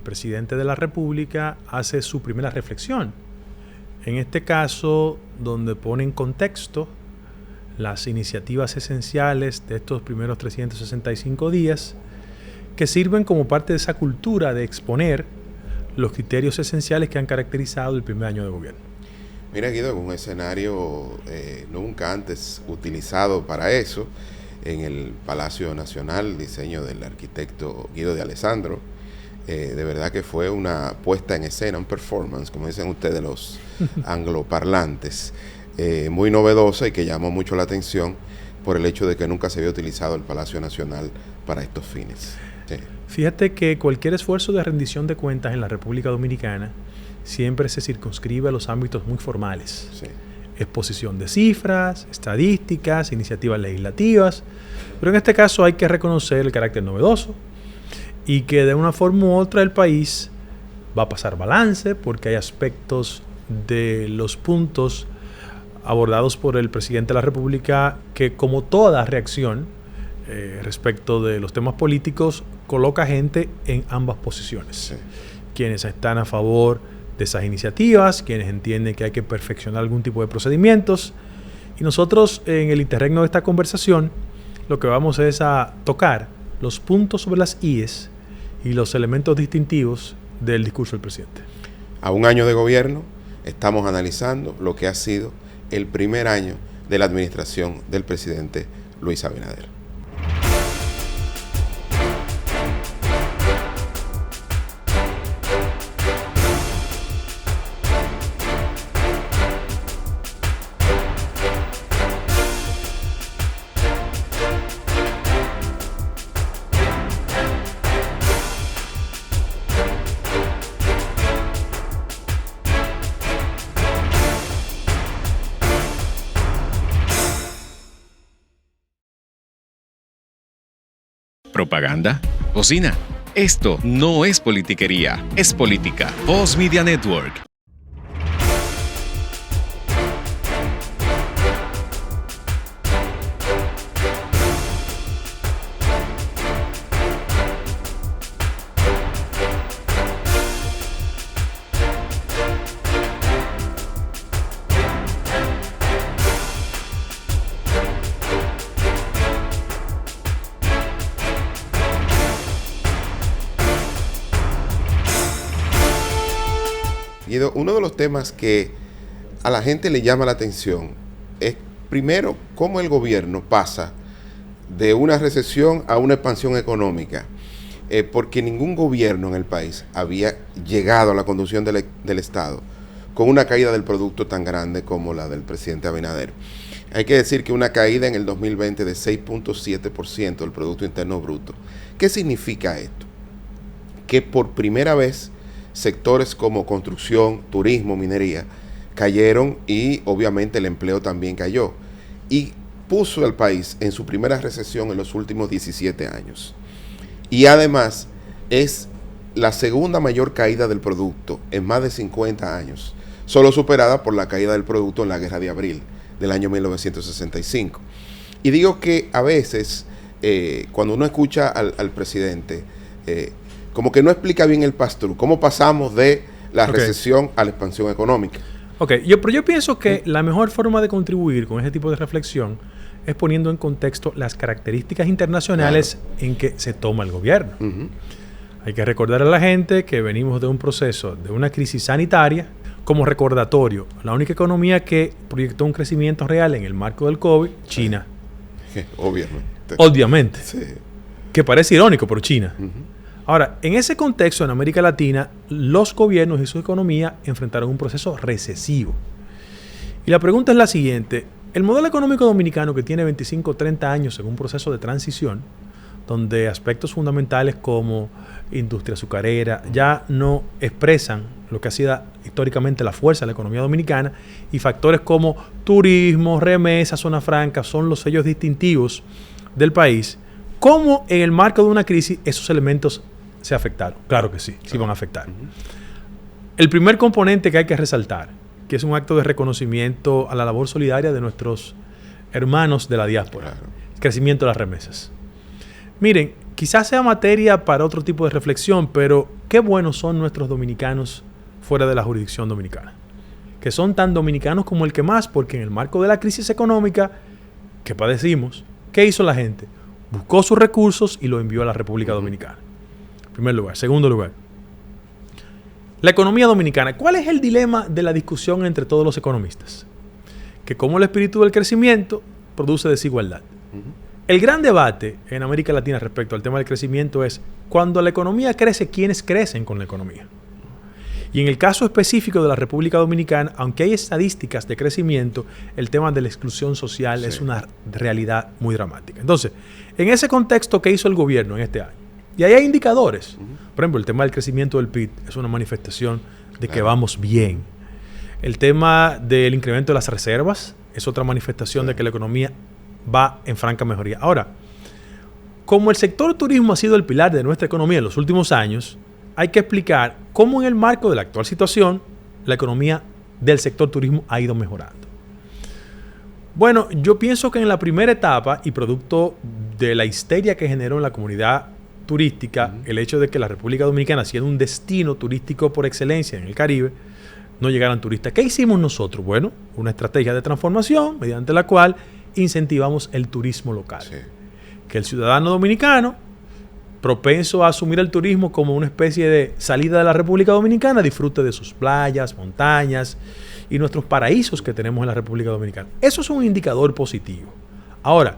presidente de la República hace su primera reflexión. En este caso, donde pone en contexto las iniciativas esenciales de estos primeros 365 días, que sirven como parte de esa cultura de exponer los criterios esenciales que han caracterizado el primer año de gobierno. Mira, Guido, un escenario nunca antes utilizado para eso, en el Palacio Nacional, diseño del arquitecto Guido de Alessandro. De verdad que fue una puesta en escena, un performance, como dicen ustedes los angloparlantes, muy novedosa y que llamó mucho la atención por el hecho de que nunca se había utilizado el Palacio Nacional para estos fines. Sí. Fíjate que cualquier esfuerzo de rendición de cuentas en la República Dominicana siempre se circunscribe a los ámbitos muy formales. Sí. Exposición de cifras, estadísticas, iniciativas legislativas, pero en este caso hay que reconocer el carácter novedoso y que de una forma u otra el país va a pasar balance porque hay aspectos de los puntos abordados por el presidente de la República que, como toda reacción respecto de los temas políticos, coloca gente en ambas posiciones. Sí. Quienes están a favor de esas iniciativas, quienes entienden que hay que perfeccionar algún tipo de procedimientos. Y nosotros, en el interregno de esta conversación, lo que vamos es a tocar los puntos sobre las IES y los elementos distintivos del discurso del presidente. A un año de gobierno, estamos analizando lo que ha sido el primer año de la administración del presidente Luis Abinader. Propaganda, bocina. Esto no es politiquería, es política. Voz Media Network. Guido, uno de los temas que a la gente le llama la atención es, primero, cómo el gobierno pasa de una recesión a una expansión económica, porque ningún gobierno en el país había llegado a la conducción del Estado con una caída del producto tan grande como la del presidente Abinader. Hay que decir que una caída en el 2020 de 6.7% del Producto Interno Bruto. ¿Qué significa esto? Que por primera vez sectores como construcción, turismo, minería cayeron y obviamente el empleo también cayó y puso al país en su primera recesión en los últimos 17 años. Y además es la segunda mayor caída del producto en más de 50 años, solo superada por la caída del producto en la Guerra de Abril del año 1965. Y digo que a veces cuando uno escucha al presidente, como que no explica bien el pass-through, cómo pasamos de la recesión a la expansión económica. Pero yo pienso que la mejor forma de contribuir con ese tipo de reflexión es poniendo en contexto las características internacionales en que se toma el gobierno. Hay que recordar a la gente que venimos de un proceso, de una crisis sanitaria. Como recordatorio, la única economía que proyectó un crecimiento real en el marco del COVID, China. Obviamente. Sí. Que parece irónico, pero China. Ahora, en ese contexto, en América Latina, los gobiernos y su economía enfrentaron un proceso recesivo. Y la pregunta es la siguiente. El modelo económico dominicano, que tiene 25 o 30 años en un proceso de transición, donde aspectos fundamentales como industria azucarera ya no expresan lo que ha sido históricamente la fuerza de la economía dominicana, y factores como turismo, remesas, zona franca son los sellos distintivos del país. ¿Cómo en el marco de una crisis esos elementos se afectaron? Claro que sí, sí van a afectar. El primer componente que hay que resaltar, que es un acto de reconocimiento a la labor solidaria de nuestros hermanos de la diáspora, el crecimiento de las remesas. Miren, quizás sea materia para otro tipo de reflexión, pero qué buenos son nuestros dominicanos fuera de la jurisdicción dominicana. Que son tan dominicanos como el que más, porque en el marco de la crisis económica que padecimos, ¿qué hizo la gente? Buscó sus recursos y los envió a la República Dominicana. En primer lugar. Segundo lugar, la economía dominicana. ¿Cuál es el dilema de la discusión entre todos los economistas? Que como el espíritu del crecimiento produce desigualdad. El gran debate en América Latina respecto al tema del crecimiento es cuando la economía crece, ¿quiénes crecen con la economía? Y en el caso específico de la República Dominicana, aunque hay estadísticas de crecimiento, el tema de la exclusión social es una realidad muy dramática. Entonces, en ese contexto, ¿qué hizo el gobierno en este año? Y ahí hay indicadores. Por ejemplo, el tema del crecimiento del PIB es una manifestación de que vamos bien. El tema del incremento de las reservas es otra manifestación de que la economía va en franca mejoría. Ahora, como el sector turismo ha sido el pilar de nuestra economía en los últimos años, hay que explicar cómo en el marco de la actual situación la economía del sector turismo ha ido mejorando. Bueno, yo pienso que en la primera etapa y producto de la histeria que generó en la comunidad turística, el hecho de que la República Dominicana, siendo un destino turístico por excelencia en el Caribe, no llegaran turistas. ¿Qué hicimos nosotros? Bueno, una estrategia de transformación mediante la cual incentivamos el turismo local. Sí. Que el ciudadano dominicano, propenso a asumir el turismo como una especie de salida de la República Dominicana, disfrute de sus playas, montañas y nuestros paraísos que tenemos en la República Dominicana. Eso es un indicador positivo. Ahora,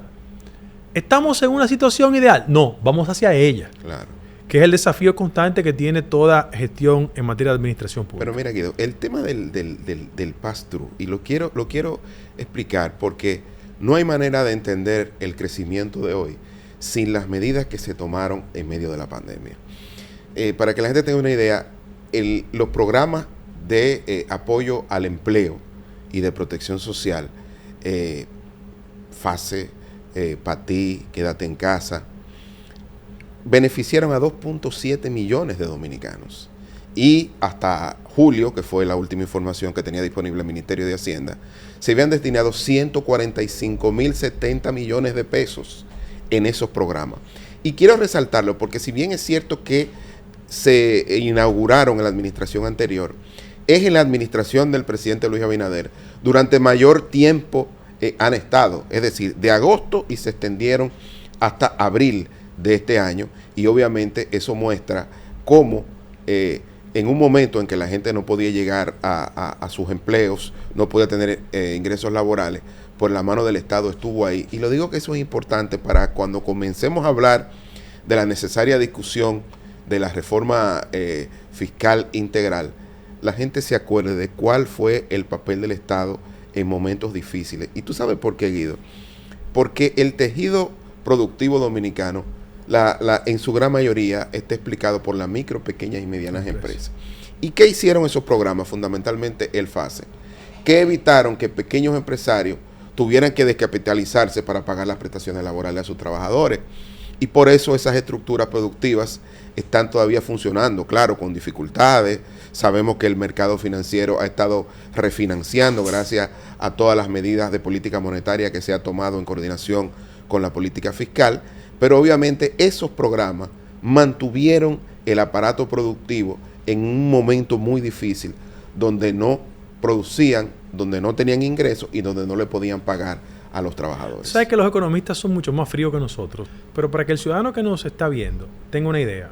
¿estamos en una situación ideal? No, vamos hacia ella. Claro. Que es el desafío constante que tiene toda gestión en materia de administración pública. Pero mira, Guido, el tema del pass-through, y lo quiero explicar porque no hay manera de entender el crecimiento de hoy sin las medidas que se tomaron en medio de la pandemia. Para que la gente tenga una idea, los programas de apoyo al empleo y de protección social, FASE, PATI, Quédate en Casa, beneficiaron a 2.7 millones de dominicanos. Y hasta julio, que fue la última información que tenía disponible el Ministerio de Hacienda, se habían destinado 145.070 millones de pesos en esos programas. Y quiero resaltarlo porque si bien es cierto que se inauguraron en la administración anterior, es en la administración del presidente Luis Abinader durante mayor tiempo han estado, es decir, de agosto y se extendieron hasta abril de este año, y obviamente eso muestra cómo en un momento en que la gente no podía llegar a sus empleos, no podía tener ingresos laborales, por la mano del Estado estuvo ahí. Y lo digo que eso es importante para cuando comencemos a hablar de la necesaria discusión de la reforma fiscal integral, la gente se acuerde de cuál fue el papel del Estado en momentos difíciles. Y tú sabes por qué, Guido. Porque el tejido productivo dominicano, en su gran mayoría, está explicado por las micro, pequeñas y medianas empresas. ¿Y qué hicieron esos programas? Fundamentalmente el FASE, que evitaron que pequeños empresarios tuvieran que descapitalizarse para pagar las prestaciones laborales a sus trabajadores. Y por eso esas estructuras productivas están todavía funcionando, claro, con dificultades. Sabemos que el mercado financiero ha estado refinanciando gracias a todas las medidas de política monetaria que se ha tomado en coordinación con la política fiscal, pero obviamente esos programas mantuvieron el aparato productivo en un momento muy difícil, donde no producían, donde no tenían ingresos y donde no le podían pagar a los trabajadores. Sabes que los economistas son mucho más fríos que nosotros, pero para que el ciudadano que nos está viendo tenga una idea,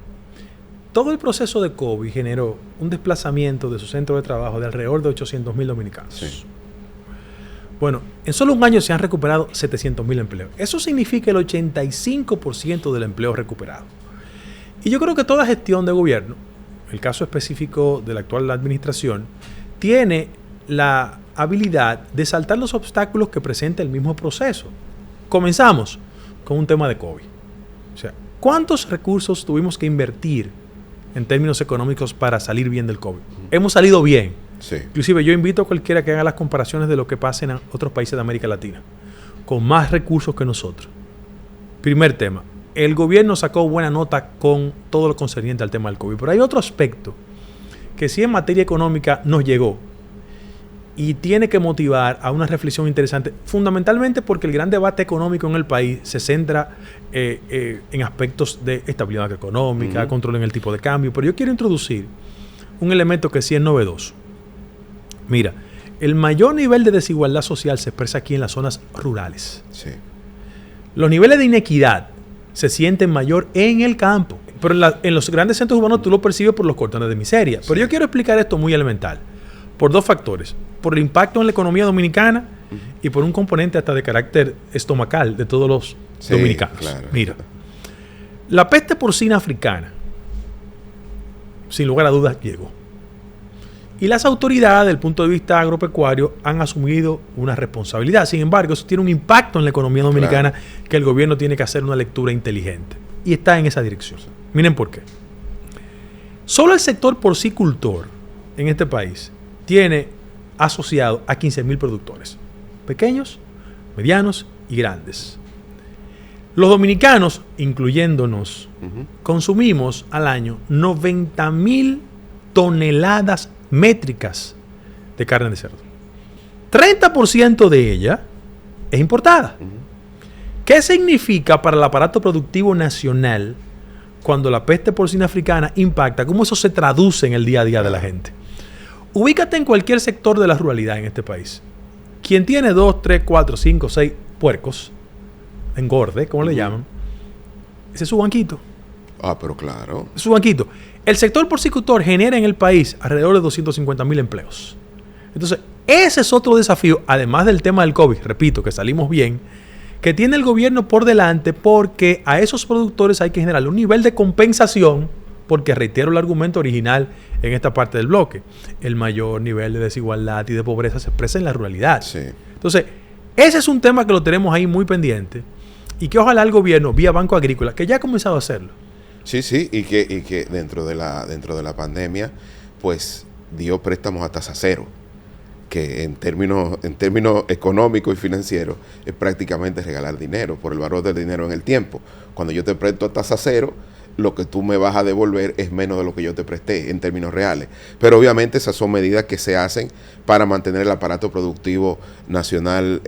todo el proceso de COVID generó un desplazamiento de su centro de trabajo de alrededor de 800,000 dominicanos. Sí. Bueno, en solo un año se han recuperado 700,000 empleos. Eso significa el 85% del empleo recuperado. Y yo creo que toda gestión de gobierno, el caso específico de la actual administración, tiene la habilidad de saltar los obstáculos que presenta el mismo proceso. Comenzamos con un tema de COVID. O sea, ¿cuántos recursos tuvimos que invertir en términos económicos para salir bien del COVID? Hemos salido bien. Sí. Inclusive yo invito a cualquiera que haga las comparaciones de lo que pasa en otros países de América Latina, con más recursos que nosotros. Primer tema, el gobierno sacó buena nota con todo lo concerniente al tema del COVID, pero hay otro aspecto que sí en materia económica nos llegó, y tiene que motivar a una reflexión interesante, fundamentalmente porque el gran debate económico en el país se centra en aspectos de estabilidad económica, control en el tipo de cambio, pero yo quiero introducir un elemento que sí es novedoso. Mira, el mayor nivel de desigualdad social se expresa aquí en las zonas rurales. Sí. Los niveles de inequidad se sienten mayor en el campo, pero en los grandes centros urbanos tú lo percibes por los cordones de miseria. Pero yo quiero explicar esto muy elemental, por dos factores: por el impacto en la economía dominicana y por un componente hasta de carácter estomacal de todos los dominicanos. Claro. Mira, la peste porcina africana, sin lugar a dudas, llegó. Y las autoridades, desde el punto de vista agropecuario, han asumido una responsabilidad. Sin embargo, eso tiene un impacto en la economía dominicana que el gobierno tiene que hacer una lectura inteligente. Y está en esa dirección. Miren por qué. Solo el sector porcicultor en este país tiene asociado a 15,000 productores. Pequeños, medianos y grandes. Los dominicanos, incluyéndonos, consumimos al año 90,000 toneladas métricas de carne de cerdo. 30% de ella es importada. ¿Qué significa para el aparato productivo nacional cuando la peste porcina africana impacta? ¿Cómo eso se traduce en el día a día de la gente? Ubícate en cualquier sector de la ruralidad en este país. Quien tiene 2, 3, 4, 5, 6 puercos, engorde, como le llaman, ese es su banquito. Ah, pero claro. Su banquito. El sector porcicultor genera en el país alrededor de 250,000 empleos. Entonces, ese es otro desafío, además del tema del COVID, repito, que salimos bien, que tiene el gobierno por delante, porque a esos productores hay que generarle un nivel de compensación, porque reitero el argumento original en esta parte del bloque: el mayor nivel de desigualdad y de pobreza se expresa en la ruralidad. Sí. Entonces, ese es un tema que lo tenemos ahí muy pendiente y que ojalá el gobierno, vía Banco Agrícola, que ya ha comenzado a hacerlo. Sí, y que dentro de la pandemia, pues dio préstamos a tasa cero, que en términos económicos y financieros es prácticamente regalar dinero por el valor del dinero en el tiempo. Cuando yo te presto a tasa cero, lo que tú me vas a devolver es menos de lo que yo te presté en términos reales. Pero obviamente esas son medidas que se hacen para mantener el aparato productivo nacional,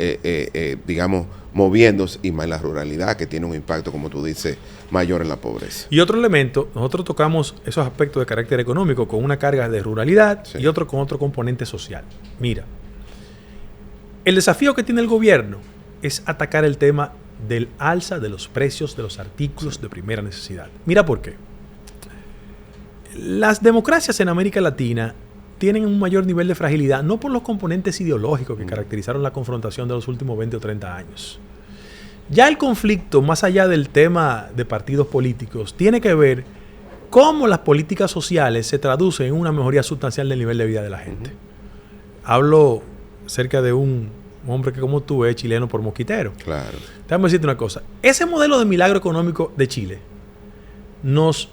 digamos, moviéndose, y más en la ruralidad, que tiene un impacto, como tú dices, mayor en la pobreza. Y otro elemento, nosotros tocamos esos aspectos de carácter económico con una carga de ruralidad, y otro con otro componente social. Mira, el desafío que tiene el gobierno es atacar el tema del alza de los precios de los artículos de primera necesidad. Mira por qué. Las democracias en América Latina tienen un mayor nivel de fragilidad, no por los componentes ideológicos que caracterizaron la confrontación de los últimos 20 o 30 años. Ya el conflicto, más allá del tema de partidos políticos, tiene que ver cómo las políticas sociales se traducen en una mejoría sustancial del nivel de vida de la gente. Hablo cerca de un hombre que, como tú, es chileno por mosquitero. Claro. Déjame decirte una cosa. Ese modelo de milagro económico de Chile nos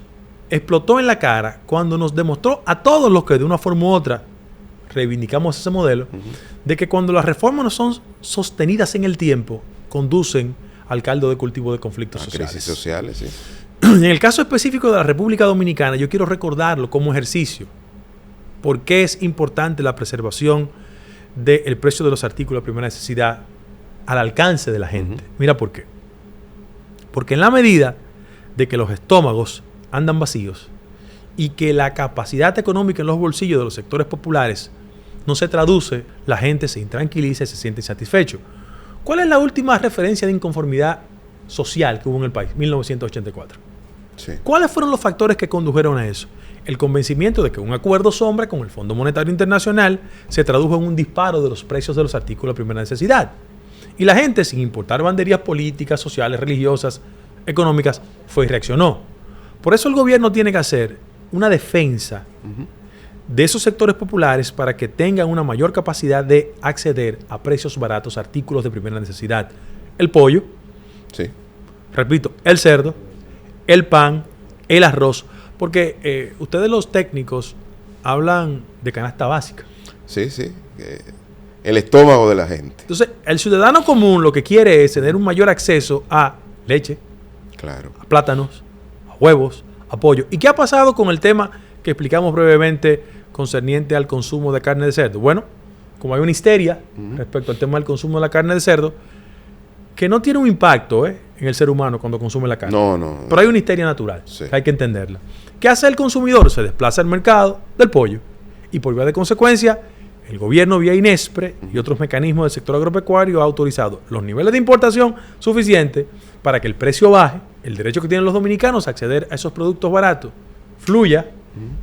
explotó en la cara cuando nos demostró a todos los que de una forma u otra reivindicamos ese modelo, de que cuando las reformas no son sostenidas en el tiempo, conducen al caldo de cultivo de conflictos sociales. Crisis sociales, sí. En el caso específico de la República Dominicana, yo quiero recordarlo como ejercicio. ¿Por qué es importante la preservación del precio de los artículos de primera necesidad al alcance de la gente? Mira por qué. Porque en la medida de que los estómagos andan vacíos y que la capacidad económica en los bolsillos de los sectores populares no se traduce, la gente se intranquiliza y se siente insatisfecho. ¿Cuál es la última referencia de inconformidad social que hubo en el país? 1984. Sí. ¿Cuáles fueron los factores que condujeron a eso? El convencimiento de que un acuerdo sombra con el Fondo Monetario Internacional se tradujo en un disparo de los precios de los artículos de primera necesidad. Y la gente, sin importar banderías políticas, sociales, religiosas, económicas, fue y reaccionó. Por eso el gobierno tiene que hacer una defensa de esos sectores populares para que tengan una mayor capacidad de acceder a precios baratos, artículos de primera necesidad. El pollo, Sí. repito, el cerdo, el pan, el arroz, porque ustedes los técnicos hablan de canasta básica. Sí. El estómago de la gente. Entonces, el ciudadano común lo que quiere es tener un mayor acceso a leche, Claro. a plátanos, a huevos, a pollo. ¿Y qué ha pasado con el tema que explicamos brevemente concerniente al consumo de carne de cerdo? Bueno, como hay una histeria respecto al tema del consumo de la carne de cerdo, que no tiene un impacto en el ser humano cuando consume la carne. No. Pero hay una histeria natural, Sí. que hay que entenderla. ¿Qué hace el consumidor? Se desplaza al mercado del pollo. Y por vía de consecuencia, el gobierno vía INESPRE y otros mecanismos del sector agropecuario ha autorizado los niveles de importación suficientes para que el precio baje, el derecho que tienen los dominicanos a acceder a esos productos baratos fluya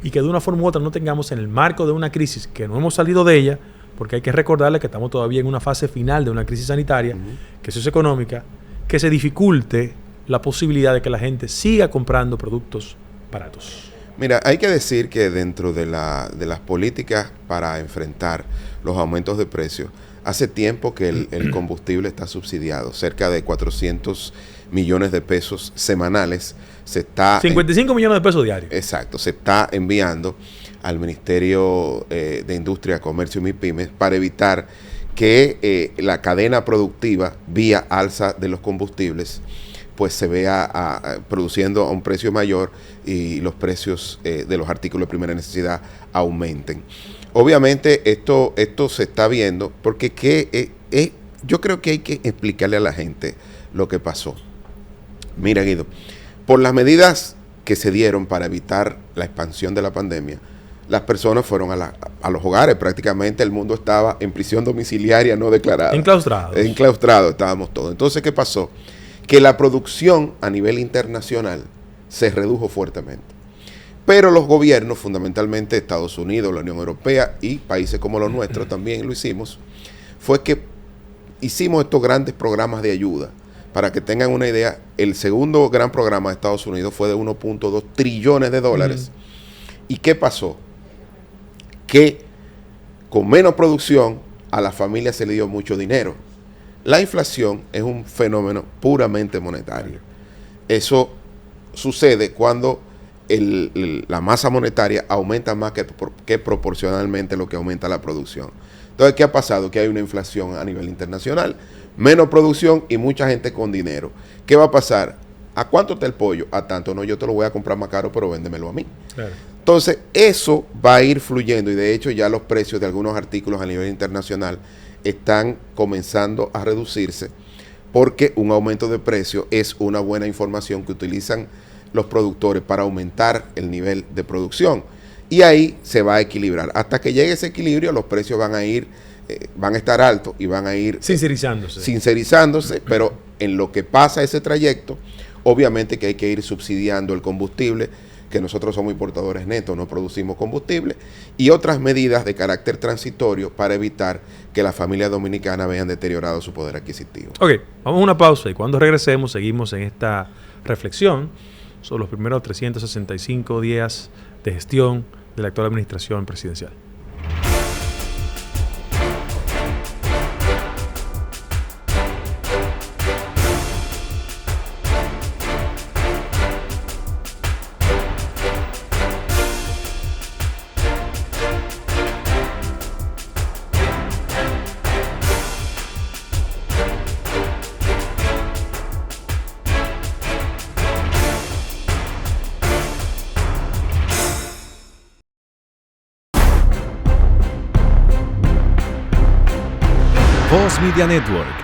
y que de una forma u otra no tengamos en el marco de una crisis que no hemos salido de ella, porque hay que recordarle que estamos todavía en una fase final de una crisis sanitaria, que es económica, que se dificulte la posibilidad de que la gente siga comprando productos baratos. Mira, hay que decir que dentro de las políticas para enfrentar los aumentos de precios, hace tiempo que el combustible está subsidiado, cerca de 400 millones de pesos semanales. 55 millones de pesos diarios. Exacto, se está enviando al Ministerio de Industria, Comercio y MIPYMES para evitar que la cadena productiva, vía alza de los combustibles, pues se vea produciendo a un precio mayor y los precios de los artículos de primera necesidad aumenten. Obviamente esto se está viendo porque yo creo que hay que explicarle a la gente lo que pasó. Mira, Guido, por las medidas que se dieron para evitar la expansión de la pandemia, las personas fueron a los hogares. Prácticamente el mundo estaba en prisión domiciliaria no declarada. Enclaustrados estábamos todos. Entonces, ¿qué pasó? Que la producción a nivel internacional se redujo fuertemente. Pero los gobiernos, fundamentalmente Estados Unidos, la Unión Europea y países como los nuestros también lo hicimos, fue que hicimos estos grandes programas de ayuda. Para que tengan una idea, el segundo gran programa de Estados Unidos fue de 1.2 trillones de dólares. ¿Y qué pasó? Que con menos producción a la familia se le dio mucho dinero. La inflación es un fenómeno puramente monetario. Eso sucede cuando la masa monetaria aumenta más que proporcionalmente lo que aumenta la producción. Entonces, ¿qué ha pasado? Que hay una inflación a nivel internacional, menos producción y mucha gente con dinero. ¿Qué va a pasar? ¿A cuánto está el pollo? A tanto. No, yo te lo voy a comprar más caro, pero véndemelo a mí. Claro. Entonces, eso va a ir fluyendo y de hecho ya los precios de algunos artículos a nivel internacional están comenzando a reducirse porque un aumento de precio es una buena información que utilizan los productores para aumentar el nivel de producción y ahí se va a equilibrar. Hasta que llegue ese equilibrio, los precios van a estar altos y van a ir sincerizándose, pero en lo que pasa ese trayecto, obviamente que hay que ir subsidiando el combustible, que nosotros somos importadores netos, no producimos combustible, y otras medidas de carácter transitorio para evitar que las familias dominicanas vean deteriorado su poder adquisitivo. Ok, vamos a una pausa y cuando regresemos seguimos en esta reflexión sobre los primeros 365 días de gestión de la actual administración presidencial. Voz Media Network.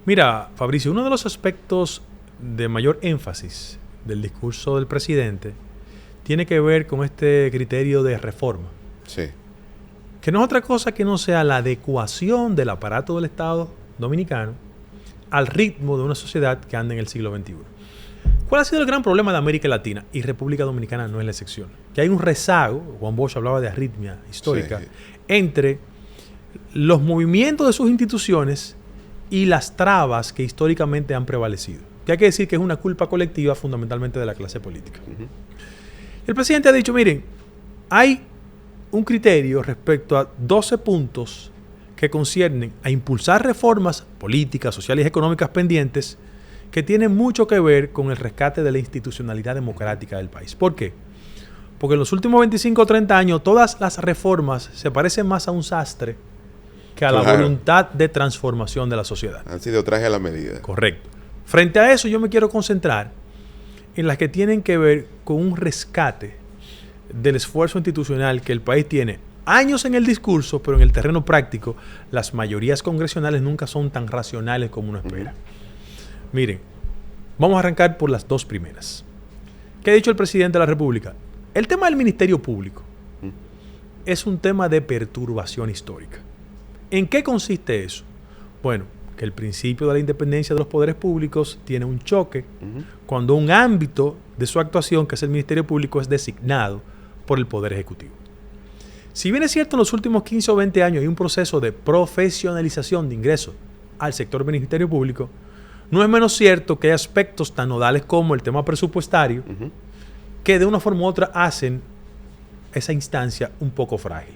Mira, Fabricio, uno de los aspectos de mayor énfasis del discurso del presidente tiene que ver con este criterio de reforma. Sí. Que no es otra cosa que no sea la adecuación del aparato del Estado dominicano al ritmo de una sociedad que anda en el siglo XXI. ¿Cuál ha sido el gran problema de América Latina? Y República Dominicana no es la excepción. Que hay un rezago, Juan Bosch hablaba de arritmia histórica, sí, entre los movimientos de sus instituciones y las trabas que históricamente han prevalecido. Que hay que decir que es una culpa colectiva fundamentalmente de la clase política. El presidente ha dicho, miren, hay un criterio respecto a 12 puntos que conciernen a impulsar reformas políticas, sociales y económicas pendientes que tienen mucho que ver con el rescate de la institucionalidad democrática del país. ¿Por qué? Porque en los últimos 25 o 30 años todas las reformas se parecen más a un sastre que a la voluntad de transformación de la sociedad. Han sido traje a la medida. Correcto. Frente a eso yo me quiero concentrar en las que tienen que ver con un rescate del esfuerzo institucional que el país tiene años en el discurso, pero en el terreno práctico las mayorías congresionales nunca son tan racionales como uno espera. Miren, vamos a arrancar por las dos primeras. ¿Qué ha dicho el presidente de la República? El tema del Ministerio Público es un tema de perturbación histórica. ¿En qué consiste eso? Bueno, que el principio de la independencia de los poderes públicos tiene un choque cuando un ámbito de su actuación, que es el Ministerio Público, es designado por el Poder Ejecutivo. Si bien es cierto en los últimos 15 o 20 años hay un proceso de profesionalización de ingresos al sector Ministerio Público, no es menos cierto que hay aspectos tan nodales como el tema presupuestario que de una forma u otra hacen esa instancia un poco frágil.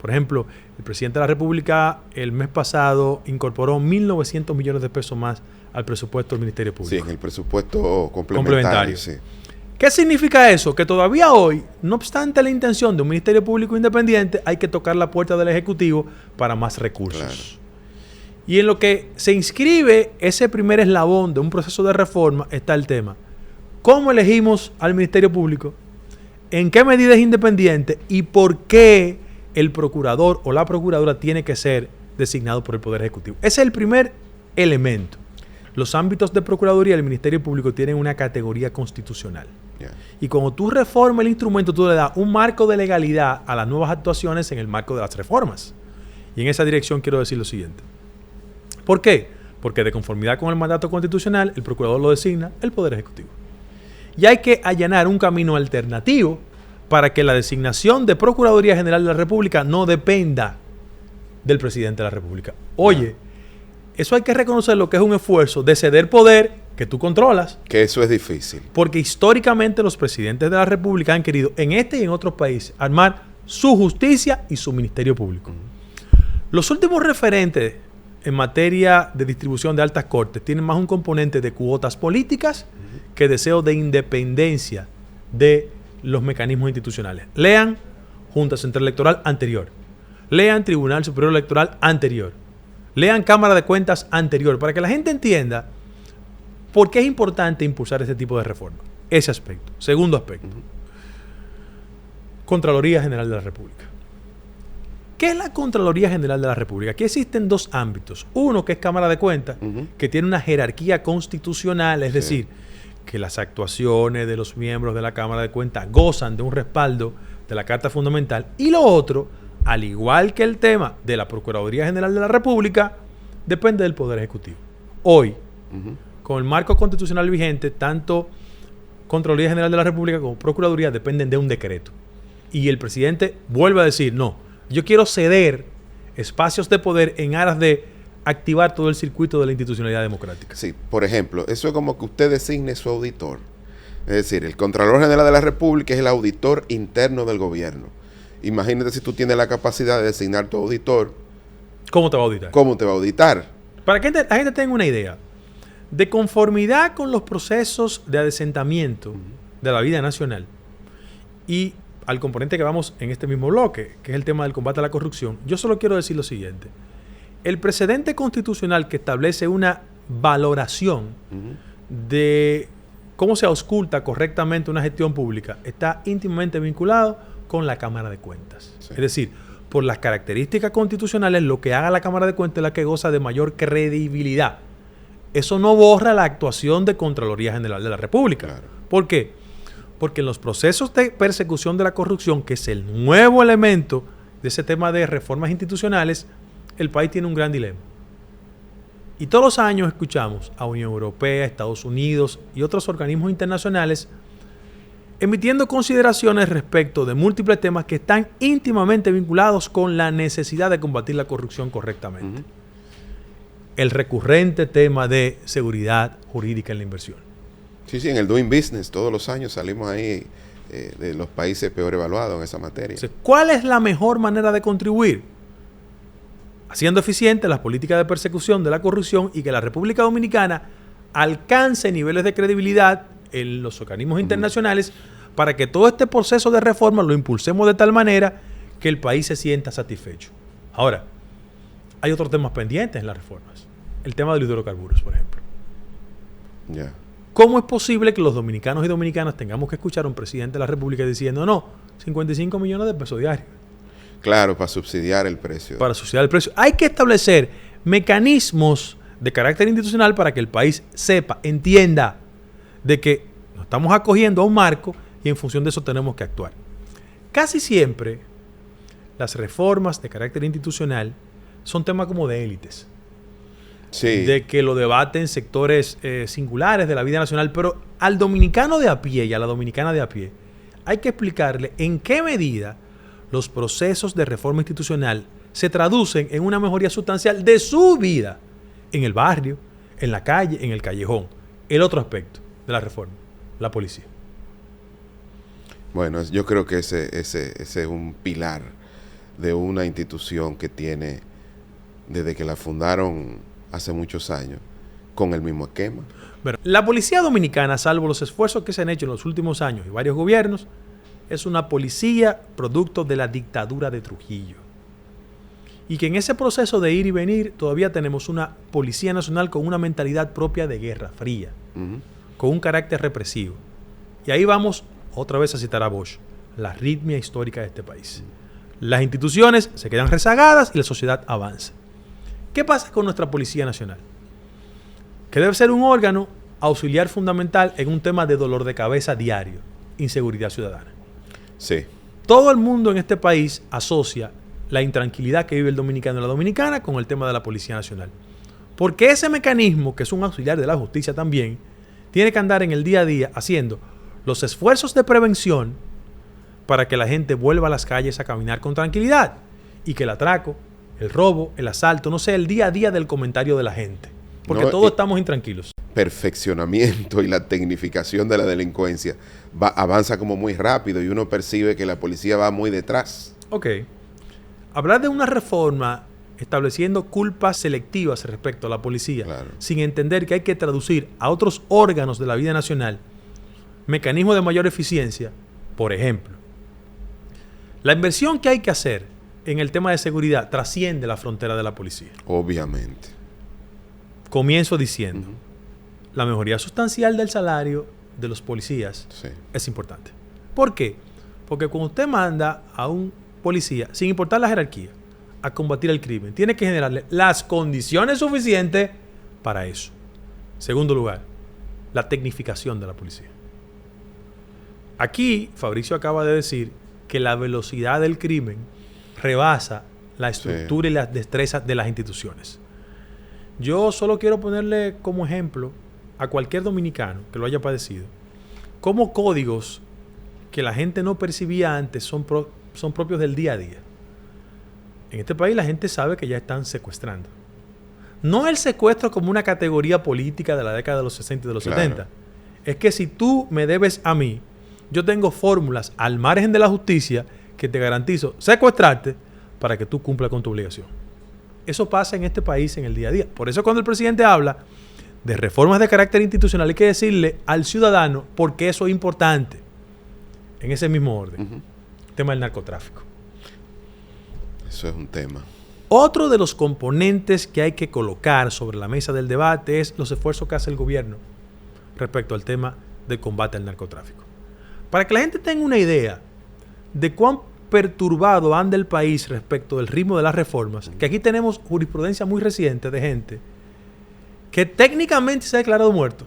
Por ejemplo, el presidente de la República el mes pasado incorporó 1.900 millones de pesos más al presupuesto del Ministerio Público. Sí, en el presupuesto complementario. Sí. ¿Qué significa eso? Que todavía hoy, no obstante la intención de un Ministerio Público independiente, hay que tocar la puerta del Ejecutivo para más recursos. Claro. Y en lo que se inscribe ese primer eslabón de un proceso de reforma está el tema. ¿Cómo elegimos al Ministerio Público? ¿En qué medida es independiente? ¿Y por qué el procurador o la procuradora tiene que ser designado por el Poder Ejecutivo? Ese es el primer elemento. Los ámbitos de Procuraduría del Ministerio Público tienen una categoría constitucional. Y cuando tú reformas el instrumento, tú le das un marco de legalidad a las nuevas actuaciones en el marco de las reformas. Y en esa dirección quiero decir lo siguiente. ¿Por qué? Porque de conformidad con el mandato constitucional, el procurador lo designa el Poder Ejecutivo. Y hay que allanar un camino alternativo para que la designación de Procuraduría General de la República no dependa del presidente de la República. Oye, eso hay que reconocer lo que es un esfuerzo de ceder poder que tú controlas. Que eso es difícil. Porque históricamente los presidentes de la República han querido, en este y en otros países, armar su justicia y su Ministerio Público. Los últimos referentes en materia de distribución de altas cortes tienen más un componente de cuotas políticas que deseo de independencia de los mecanismos institucionales. Lean Junta Central Electoral anterior. Lean Tribunal Superior Electoral anterior. Lean Cámara de Cuentas anterior, para que la gente entienda por qué es importante impulsar ese tipo de reforma. Ese aspecto. Segundo aspecto. Contraloría General de la República. ¿Qué es la Contraloría General de la República? Aquí existen dos ámbitos. Uno que es Cámara de Cuentas, que tiene una jerarquía constitucional, es decir, que las actuaciones de los miembros de la Cámara de Cuentas gozan de un respaldo de la Carta Fundamental. Y lo otro, al igual que el tema de la Procuraduría General de la República, depende del Poder Ejecutivo. Hoy, con el marco constitucional vigente, tanto Contraloría General de la República como Procuraduría dependen de un decreto. Y el presidente vuelve a decir, no, yo quiero ceder espacios de poder en aras de activar todo el circuito de la institucionalidad democrática. Sí, por ejemplo, eso es como que usted designe su auditor. Es decir, el Contralor General de la República es el auditor interno del gobierno. Imagínate si tú tienes la capacidad de designar tu auditor. ¿Cómo te va a auditar? ¿Cómo te va a auditar? Para que la gente tenga una idea, de conformidad con los procesos de adesentamiento de la vida nacional y al componente que vamos en este mismo bloque, que es el tema del combate a la corrupción, yo solo quiero decir lo siguiente. El precedente constitucional que establece una valoración de cómo se ausculta correctamente una gestión pública está íntimamente vinculado con la Cámara de Cuentas. Sí. Es decir, por las características constitucionales, lo que haga la Cámara de Cuentas es la que goza de mayor credibilidad. Eso no borra la actuación de Contraloría General de la República. Claro. ¿Por qué? Porque en los procesos de persecución de la corrupción, que es el nuevo elemento de ese tema de reformas institucionales, el país tiene un gran dilema. Y todos los años escuchamos a Unión Europea, Estados Unidos y otros organismos internacionales emitiendo consideraciones respecto de múltiples temas que están íntimamente vinculados con la necesidad de combatir la corrupción correctamente. El recurrente tema de seguridad jurídica en la inversión. Sí, en el Doing Business todos los años salimos ahí de los países peor evaluados en esa materia. Entonces, ¿cuál es la mejor manera de contribuir? Haciendo eficientes las políticas de persecución de la corrupción y que la República Dominicana alcance niveles de credibilidad en los organismos internacionales para que todo este proceso de reforma lo impulsemos de tal manera que el país se sienta satisfecho. Ahora, hay otros temas pendientes en las reformas. El tema de los hidrocarburos, por ejemplo. Ya. ¿Cómo es posible que los dominicanos y dominicanas tengamos que escuchar a un presidente de la República diciendo, no, 55 millones de pesos diarios? Claro, para subsidiar el precio. Para subsidiar el precio. Hay que establecer mecanismos de carácter institucional para que el país sepa, entienda de que nos estamos acogiendo a un marco y en función de eso tenemos que actuar. Casi siempre las reformas de carácter institucional son temas como de élites. Sí. De que lo debaten sectores singulares de la vida nacional, pero al dominicano de a pie y a la dominicana de a pie hay que explicarle en qué medida los procesos de reforma institucional se traducen en una mejoría sustancial de su vida, en el barrio, en la calle, en el callejón. El otro aspecto de la reforma, la policía. Bueno, yo creo que ese es un pilar de una institución que tiene, desde que la fundaron hace muchos años, con el mismo esquema. Bueno, la policía dominicana, salvo los esfuerzos que se han hecho en los últimos años y varios gobiernos, es una policía producto de la dictadura de Trujillo. Y que en ese proceso de ir y venir todavía tenemos una policía nacional con una mentalidad propia de guerra fría, con un carácter represivo. Y ahí vamos otra vez a citar a Bosch, la arritmia histórica de este país. Las instituciones se quedan rezagadas y la sociedad avanza. ¿Qué pasa con nuestra Policía Nacional? Que debe ser un órgano auxiliar fundamental en un tema de dolor de cabeza diario, inseguridad ciudadana. Sí. Todo el mundo en este país asocia la intranquilidad que vive el dominicano y la dominicana con el tema de la Policía Nacional. Porque ese mecanismo, que es un auxiliar de la justicia también, tiene que andar en el día a día haciendo los esfuerzos de prevención para que la gente vuelva a las calles a caminar con tranquilidad y que el atraco, el robo, el asalto no sea el día a día del comentario de la gente. Porque todos estamos intranquilos. Perfeccionamiento y la tecnificación de la delincuencia avanza como muy rápido y uno percibe que la policía va muy detrás. Ok. Hablar de una reforma estableciendo culpas selectivas respecto a la policía, Claro. sin entender que hay que traducir a otros órganos de la vida nacional mecanismos de mayor eficiencia. Por ejemplo, la inversión que hay que hacer en el tema de seguridad trasciende la frontera de la policía. Obviamente. Comienzo diciendo, la mejoría sustancial del salario de los policías Sí. es importante. ¿Por qué? Porque cuando usted manda a un policía, sin importar la jerarquía, a combatir el crimen, tiene que generarle las condiciones suficientes para eso. Segundo lugar, la tecnificación de la policía. Aquí, Fabricio acaba de decir que la velocidad del crimen rebasa la estructura y las destrezas de las instituciones. Yo solo quiero ponerle como ejemplo a cualquier dominicano que lo haya padecido, cómo códigos que la gente no percibía antes son propios del día a día. En este país la gente sabe que ya están secuestrando. No el secuestro como una categoría política de la década de los 60 y de los 70. Es que si tú me debes a mí, yo tengo fórmulas al margen de la justicia que te garantizo secuestrarte para que tú cumplas con tu obligación. Eso pasa en este país en el día a día. Por eso cuando el presidente habla de reformas de carácter institucional hay que decirle al ciudadano por qué eso es importante. En ese mismo orden. El tema del narcotráfico. Eso es un tema. Otro de los componentes que hay que colocar sobre la mesa del debate es los esfuerzos que hace el gobierno respecto al tema del combate al narcotráfico. Para que la gente tenga una idea de cuán perturbado anda el país respecto del ritmo de las reformas, que aquí tenemos jurisprudencia muy reciente de gente que técnicamente se ha declarado muerto,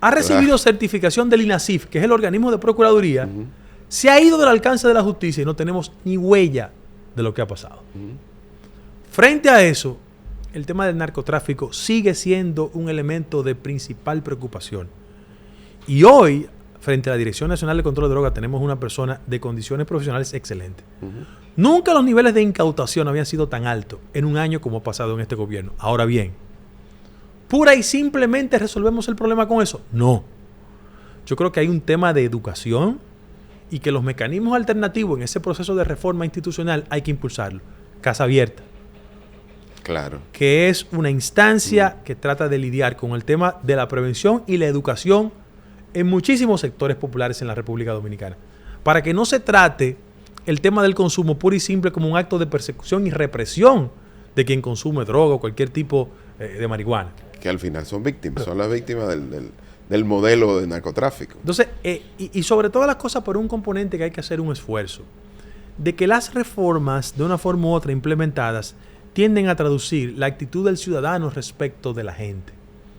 ha recibido certificación del INASIF, que es el organismo de procuraduría, se ha ido del alcance de la justicia y no tenemos ni huella de lo que ha pasado. Frente a eso, el tema del narcotráfico sigue siendo un elemento de principal preocupación. Y hoy, frente a la Dirección Nacional de Control de Drogas, tenemos una persona de condiciones profesionales excelentes. Nunca los niveles de incautación habían sido tan altos en un año como ha pasado en este gobierno. Ahora bien, ¿pura y simplemente resolvemos el problema con eso? No. Yo creo que hay un tema de educación, y que los mecanismos alternativos en ese proceso de reforma institucional hay que impulsarlo. Casa Abierta. Claro. Que es una instancia que trata de lidiar con el tema de la prevención y la educación en muchísimos sectores populares en la República Dominicana. Para que no se trate el tema del consumo puro y simple como un acto de persecución y represión de quien consume droga o cualquier tipo de marihuana. Que al final son víctimas, son las víctimas del modelo de narcotráfico. Entonces, y sobre todas las cosas por un componente que hay que hacer un esfuerzo, de que las reformas de una forma u otra implementadas tienden a traducir la actitud del ciudadano respecto de la gente.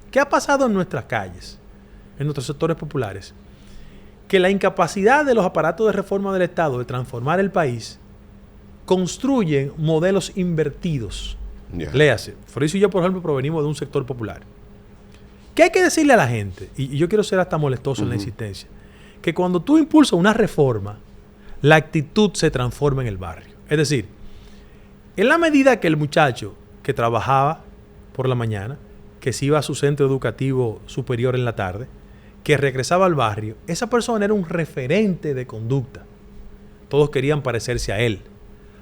¿Qué ha pasado en nuestras calles, en nuestros sectores populares? Que la incapacidad de los aparatos de reforma del Estado de transformar el país construyen modelos invertidos. Yeah. Léase, Fabricio y yo, por ejemplo, provenimos de un sector popular. ¿Qué hay que decirle a la gente? Y yo quiero ser hasta molestoso en la insistencia. Que cuando tú impulsas una reforma, la actitud se transforma en el barrio. Es decir, en la medida que el muchacho que trabajaba por la mañana, que se iba a su centro educativo superior en la tarde, que regresaba al barrio, esa persona era un referente de conducta. Todos querían parecerse a él.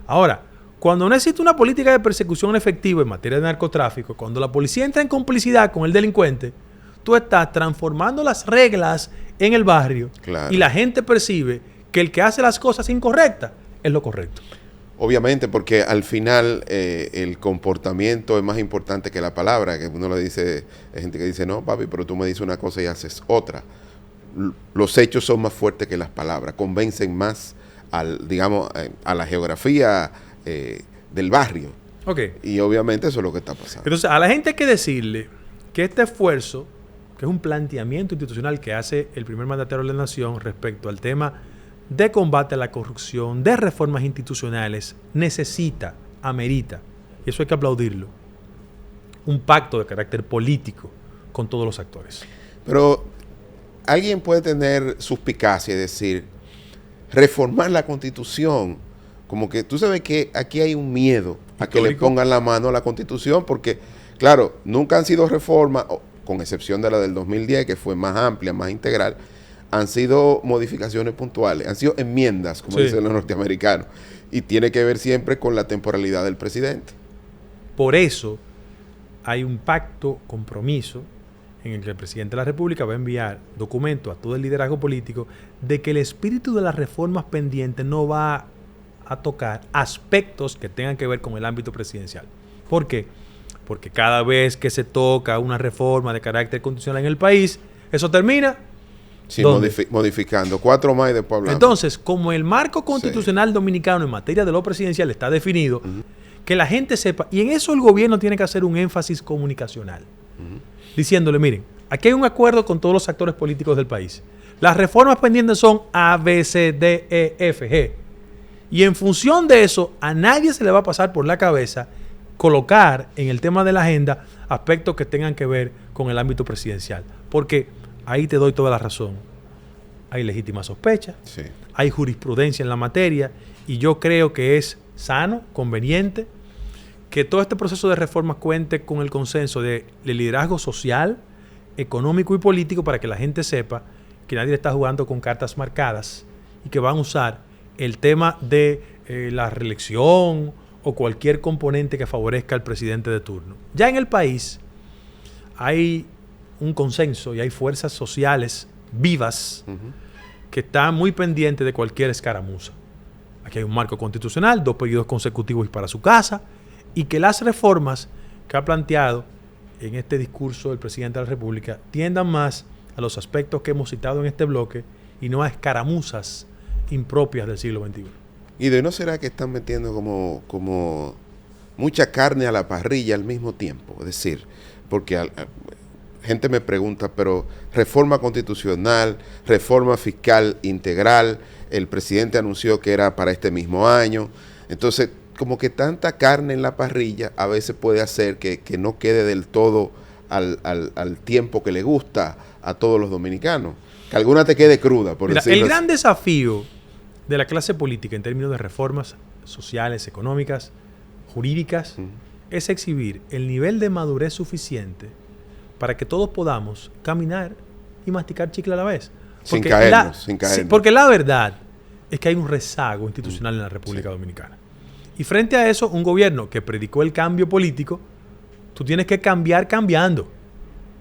Ahora, cuando no existe una política de persecución efectiva en materia de narcotráfico, cuando la policía entra en complicidad con el delincuente, tú estás transformando las reglas en el barrio. Claro. Y la gente percibe que el que hace las cosas incorrectas es lo correcto. Obviamente, porque al final el comportamiento es más importante que la palabra, que uno le dice, hay gente que dice, no, papi, pero tú me dices una cosa y haces otra. Los hechos son más fuertes que las palabras, convencen más digamos, a la geografía del barrio. Okay. Y obviamente eso es lo que está pasando. Entonces, a la gente hay que decirle que este esfuerzo, que es un planteamiento institucional que hace el primer mandatario de la nación respecto al tema de combate a la corrupción, de reformas institucionales, necesita, amerita, y eso hay que aplaudirlo, un pacto de carácter político con todos los actores. Pero alguien puede tener suspicacia y decir, reformar la Constitución, como que tú sabes que aquí hay un miedo a que le pongan la mano a la Constitución, porque, claro, nunca han sido reformas, con excepción de la del 2010, que fue más amplia, más integral, han sido modificaciones puntuales, han sido enmiendas, como dicen los norteamericanos, y tiene que ver siempre con la temporalidad del presidente. Por eso hay un pacto, compromiso, en el que el presidente de la República va a enviar documentos a todo el liderazgo político de que el espíritu de las reformas pendientes no va a tocar aspectos que tengan que ver con el ámbito presidencial. ¿Por qué? Porque cada vez que se toca una reforma de carácter constitucional en el país, eso termina... Sí, modificando 4 más y después hablando. Entonces, como el marco constitucional dominicano en materia de lo presidencial está definido, que la gente sepa, y en eso el gobierno tiene que hacer un énfasis comunicacional, diciéndole, miren, aquí hay un acuerdo con todos los actores políticos del país. Las reformas pendientes son A, B, C, D, E, F, G. Y en función de eso, a nadie se le va a pasar por la cabeza colocar en el tema de la agenda aspectos que tengan que ver con el ámbito presidencial. Porque ahí te doy toda la razón. Hay legítima sospecha, hay jurisprudencia en la materia, y yo creo que es sano, conveniente, que todo este proceso de reforma cuente con el consenso de liderazgo social, económico y político, para que la gente sepa que nadie está jugando con cartas marcadas y que van a usar el tema de la reelección o cualquier componente que favorezca al presidente de turno. Ya en el país hay un consenso y hay fuerzas sociales vivas que están muy pendientes de cualquier escaramuza. Aquí hay un marco constitucional, 2 periodos consecutivos y para su casa, y que las reformas que ha planteado en este discurso el presidente de la República tiendan más a los aspectos que hemos citado en este bloque y no a escaramuzas impropias del siglo XXI. ¿Y de no será que están metiendo como mucha carne a la parrilla al mismo tiempo? Es decir, porque gente me pregunta, pero reforma constitucional, reforma fiscal integral, el presidente anunció que era para este mismo año. Entonces, como que tanta carne en la parrilla a veces puede hacer que no quede del todo al tiempo que le gusta a todos los dominicanos. Que alguna te quede cruda, por decirlo así. El gran desafío de la clase política en términos de reformas sociales, económicas, jurídicas, es exhibir el nivel de madurez suficiente para que todos podamos caminar y masticar chicle a la vez. Sin caernos. Porque la verdad es que hay un rezago institucional en la República Dominicana. Y frente a eso, un gobierno que predicó el cambio político, tú tienes que cambiar cambiando,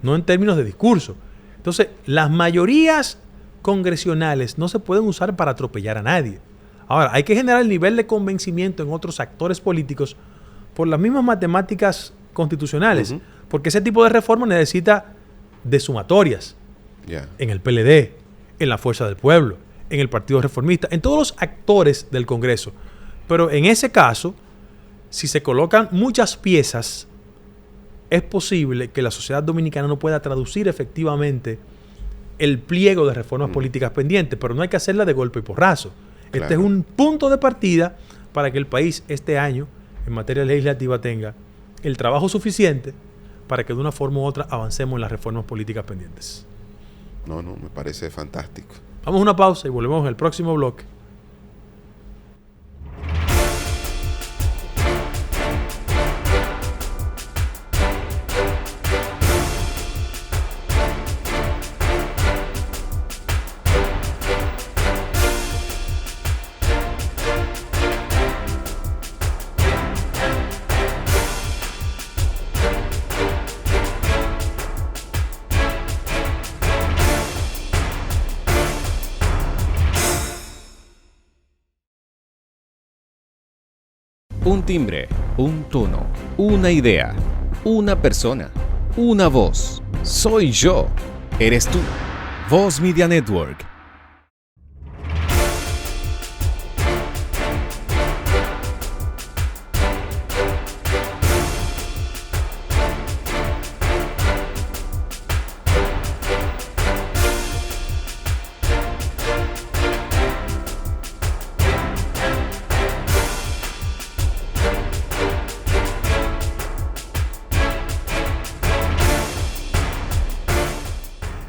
no en términos de discurso. Entonces, las mayorías congresionales no se pueden usar para atropellar a nadie. Ahora, hay que generar el nivel de convencimiento en otros actores políticos por las mismas matemáticas constitucionales, porque ese tipo de reforma necesita de sumatorias en el PLD, en la Fuerza del Pueblo, en el Partido Reformista, en todos los actores del Congreso. Pero en ese caso, si se colocan muchas piezas, es posible que la sociedad dominicana no pueda traducir efectivamente el pliego de reformas políticas pendientes, pero no hay que hacerla de golpe y porrazo. Claro. Este es un punto de partida para que el país este año, en materia legislativa, tenga el trabajo suficiente para que de una forma u otra avancemos en las reformas políticas pendientes. No, me parece fantástico. Vamos a una pausa y volvemos en el próximo bloque. Un timbre, un tono, una idea, una persona, una voz. Soy yo. Eres tú. Voz Media Network.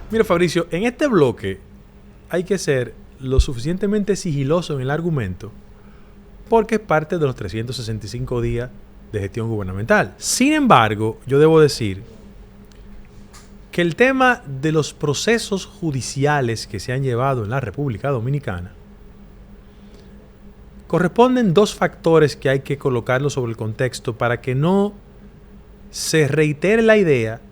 Mira, Fabricio, en este bloque hay que ser lo suficientemente sigiloso en el argumento porque es parte de los 365 días de gestión gubernamental. Sin embargo, yo debo decir que el tema de los procesos judiciales que se han llevado en la República Dominicana corresponden dos factores que hay que colocarlo sobre el contexto para que no se reitere la idea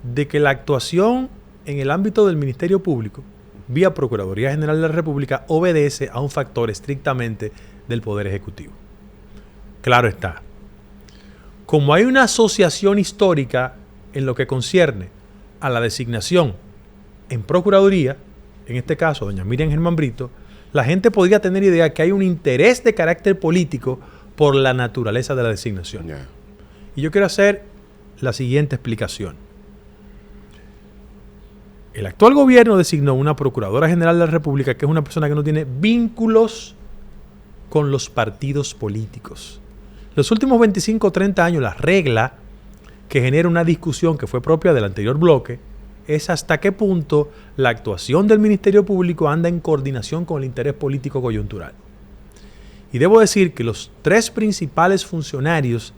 de que la actuación en el ámbito del Ministerio Público, vía Procuraduría General de la República, obedece a un factor estrictamente del Poder Ejecutivo. Claro está. Como hay una asociación histórica en lo que concierne a la designación en Procuraduría, en este caso doña Miriam Germán Brito, la gente podría tener idea que hay un interés de carácter político por la naturaleza de la designación. Y yo quiero hacer la siguiente explicación. El actual gobierno designó una Procuradora General de la República que es una persona que no tiene vínculos con los partidos políticos. Los últimos 25 o 30 años, la regla que genera una discusión que fue propia del anterior bloque es hasta qué punto la actuación del Ministerio Público anda en coordinación con el interés político coyuntural. Y debo decir que los tres principales funcionarios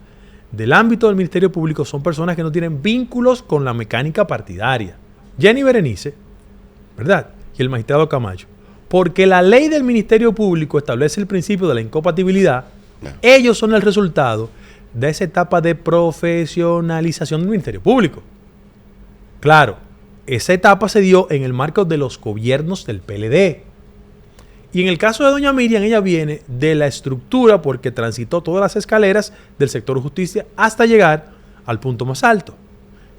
del ámbito del Ministerio Público son personas que no tienen vínculos con la mecánica partidaria. Jenny Berenice, ¿verdad? Y el magistrado Camacho. Porque la ley del Ministerio Público establece el principio de la incompatibilidad. Ellos son el resultado de esa etapa de profesionalización del Ministerio Público. Claro, esa etapa se dio en el marco de los gobiernos del PLD. Y en el caso de doña Miriam, ella viene de la estructura porque transitó todas las escaleras del sector justicia hasta llegar al punto más alto.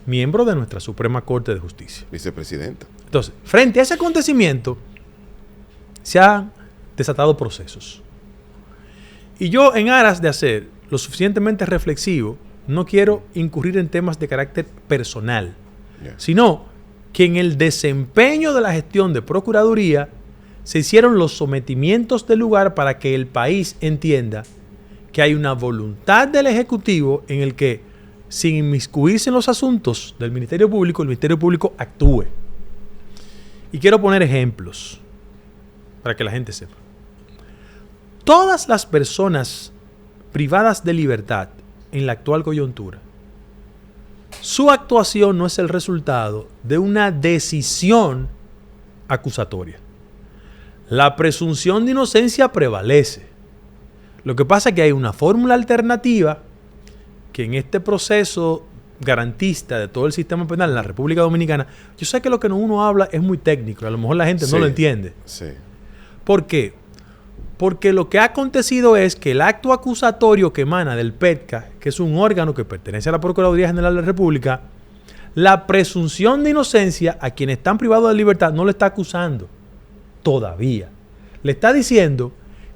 Miembro de nuestra Suprema Corte de Justicia. Vicepresidenta. Entonces, frente a ese acontecimiento, se han desatado procesos. Y yo, en aras de hacer lo suficientemente reflexivo, no quiero incurrir en temas de carácter personal, sino que en el desempeño de la gestión de Procuraduría se hicieron los sometimientos del lugar para que el país entienda que hay una voluntad del Ejecutivo en el que, sin inmiscuirse en los asuntos del Ministerio Público, el Ministerio Público actúe. Y quiero poner ejemplos para que la gente sepa. Todas las personas privadas de libertad en la actual coyuntura, su actuación no es el resultado de una decisión acusatoria. La presunción de inocencia prevalece. Lo que pasa es que hay una fórmula alternativa que en este proceso garantista de todo el sistema penal en la República Dominicana, yo sé que lo que uno habla es muy técnico, a lo mejor la gente no lo entiende. Sí. ¿Por qué? Porque lo que ha acontecido es que el acto acusatorio que emana del PETCA, que es un órgano que pertenece a la Procuraduría General de la República, la presunción de inocencia a quienes están privados de libertad no le está acusando todavía. Le está diciendo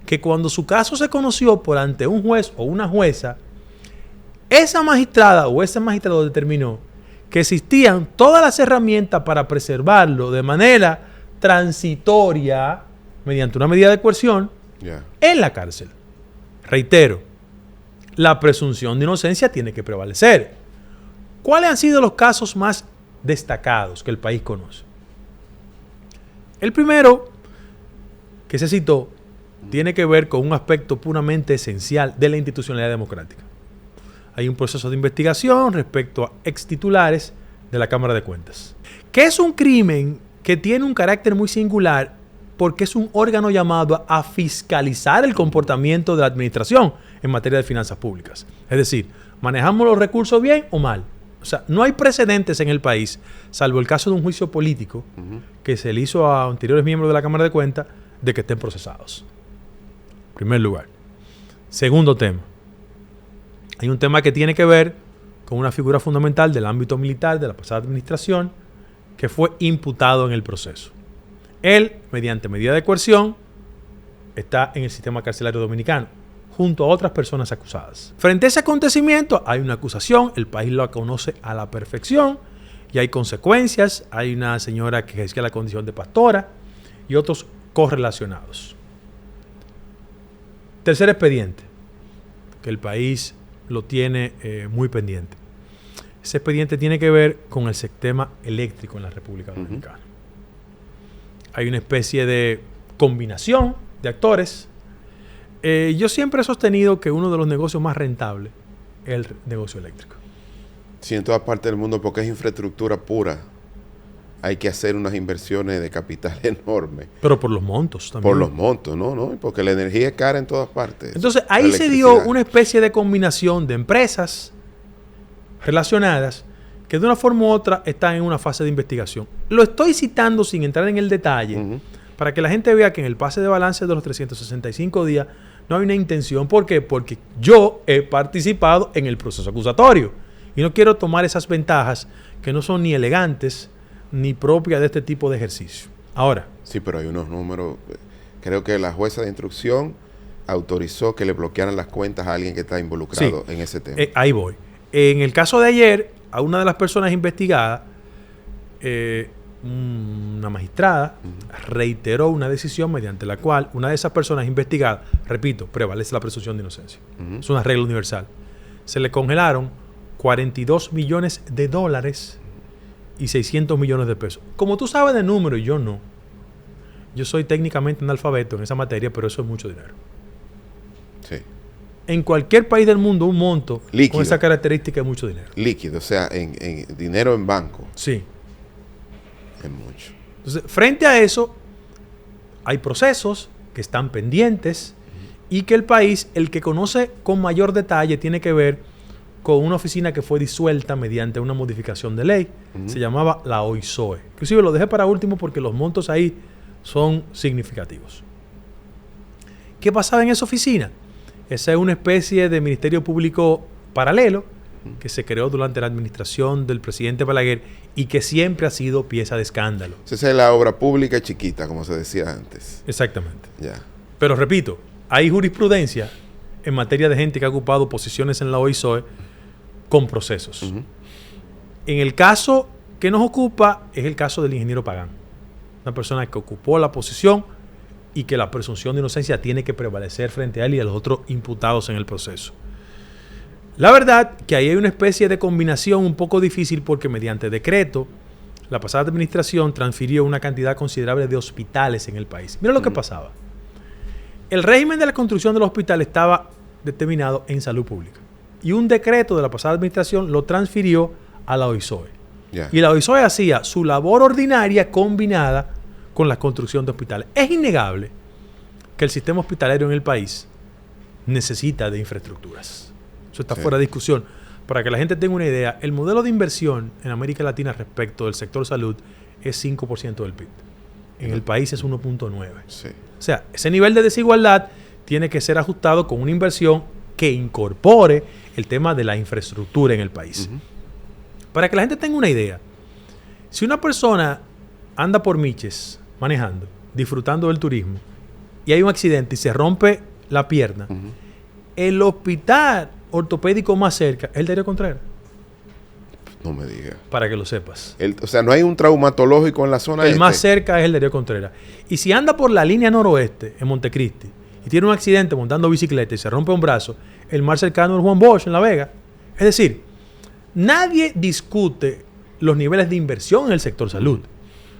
que cuando su caso se conoció por ante un juez o una jueza, esa magistrada o ese magistrado determinó que existían todas las herramientas para preservarlo de manera transitoria mediante una medida de coerción en la cárcel. Reitero, la presunción de inocencia tiene que prevalecer. ¿Cuáles han sido los casos más destacados que el país conoce? El primero que se citó tiene que ver con un aspecto puramente esencial de la institucionalidad democrática. Hay un proceso de investigación respecto a extitulares de la Cámara de Cuentas, que es un crimen que tiene un carácter muy singular porque es un órgano llamado a fiscalizar el comportamiento de la administración en materia de finanzas públicas. Es decir, ¿manejamos los recursos bien o mal? O sea, no hay precedentes en el país, salvo el caso de un juicio político que se le hizo a anteriores miembros de la Cámara de Cuentas, de que estén procesados. En primer lugar. Segundo tema. Hay un tema que tiene que ver con una figura fundamental del ámbito militar de la pasada administración que fue imputado en el proceso. Él, mediante medida de coerción, está en el sistema carcelario dominicano, junto a otras personas acusadas. Frente a ese acontecimiento hay una acusación, el país lo conoce a la perfección y hay consecuencias. Hay una señora que ejerce la condición de pastora y otros correlacionados. Tercer expediente, que el país lo tiene muy pendiente. Ese expediente tiene que ver con el sistema eléctrico en la República Dominicana. Hay una especie de combinación de actores. Yo siempre he sostenido que uno de los negocios más rentables es el negocio eléctrico. Sí, en todas partes del mundo, porque es infraestructura pura. Hay que hacer unas inversiones de capital enormes. Pero por los montos también. Por los montos, ¿no? Porque la energía es cara en todas partes. Entonces, ahí se dio una especie de combinación de empresas relacionadas que de una forma u otra están en una fase de investigación. Lo estoy citando sin entrar en el detalle para que la gente vea que en el pase de balance de los 365 días no hay una intención. ¿Por qué? Porque yo he participado en el proceso acusatorio y no quiero tomar esas ventajas que no son ni elegantes ni propias de este tipo de ejercicio. Ahora. Sí, pero hay unos números. Creo que la jueza de instrucción autorizó que le bloquearan las cuentas a alguien que está involucrado en ese tema. Ahí voy. En el caso de ayer, a una de las personas investigadas, una magistrada reiteró una decisión mediante la cual una de esas personas investigadas, repito, prevalece la presunción de inocencia. Es una regla universal. Se le congelaron $42 millones y 600 millones de pesos. Como tú sabes de número y yo no. Yo soy técnicamente analfabeto en esa materia, pero eso es mucho dinero. Sí. En cualquier país del mundo, un monto líquido, con esa característica es mucho dinero. Líquido, o sea, en dinero en banco. Sí. Es mucho. Entonces, frente a eso, hay procesos que están pendientes y que el país, el que conoce con mayor detalle, tiene que ver con una oficina que fue disuelta mediante una modificación de ley. Se llamaba la OISOE. Inclusive lo dejé para último porque los montos ahí son significativos. ¿Qué pasaba en esa oficina? Esa es una especie de ministerio público paralelo que se creó durante la administración del presidente Balaguer y que siempre ha sido pieza de escándalo. Esa es la obra pública chiquita, como se decía antes. Exactamente. Ya. Pero repito, hay jurisprudencia en materia de gente que ha ocupado posiciones en la OISOE con procesos. En el caso que nos ocupa es el caso del ingeniero Pagán, una persona que ocupó la posición y que la presunción de inocencia tiene que prevalecer frente a él y a los otros imputados en el proceso. La verdad que ahí hay una especie de combinación un poco difícil porque mediante decreto la pasada administración transfirió una cantidad considerable de hospitales en el país. Mira lo que pasaba. El régimen de la construcción del hospital estaba determinado en salud pública. Y un decreto de la pasada administración lo transfirió a la OISOE. Yeah. Y la OISOE hacía su labor ordinaria combinada con la construcción de hospitales. Es innegable que el sistema hospitalario en el país necesita de infraestructuras. Eso está fuera de discusión. Para que la gente tenga una idea, el modelo de inversión en América Latina respecto del sector salud es 5% del PIB. En el país es 1.9%. Sí. O sea, ese nivel de desigualdad tiene que ser ajustado con una inversión que incorpore el tema de la infraestructura en el país. Para que la gente tenga una idea, si una persona anda por Miches manejando, disfrutando del turismo, y hay un accidente y se rompe la pierna, el hospital ortopédico más cerca es el Darío Contreras. No me digas. Para que lo sepas. O sea, no hay un traumatológico en la zona El más cerca es el Darío Contreras. Y si anda por la línea noroeste en Montecristi y tiene un accidente montando bicicleta y se rompe un brazo, el más cercano es Juan Bosch en La Vega. Es decir, nadie discute los niveles de inversión en el sector salud.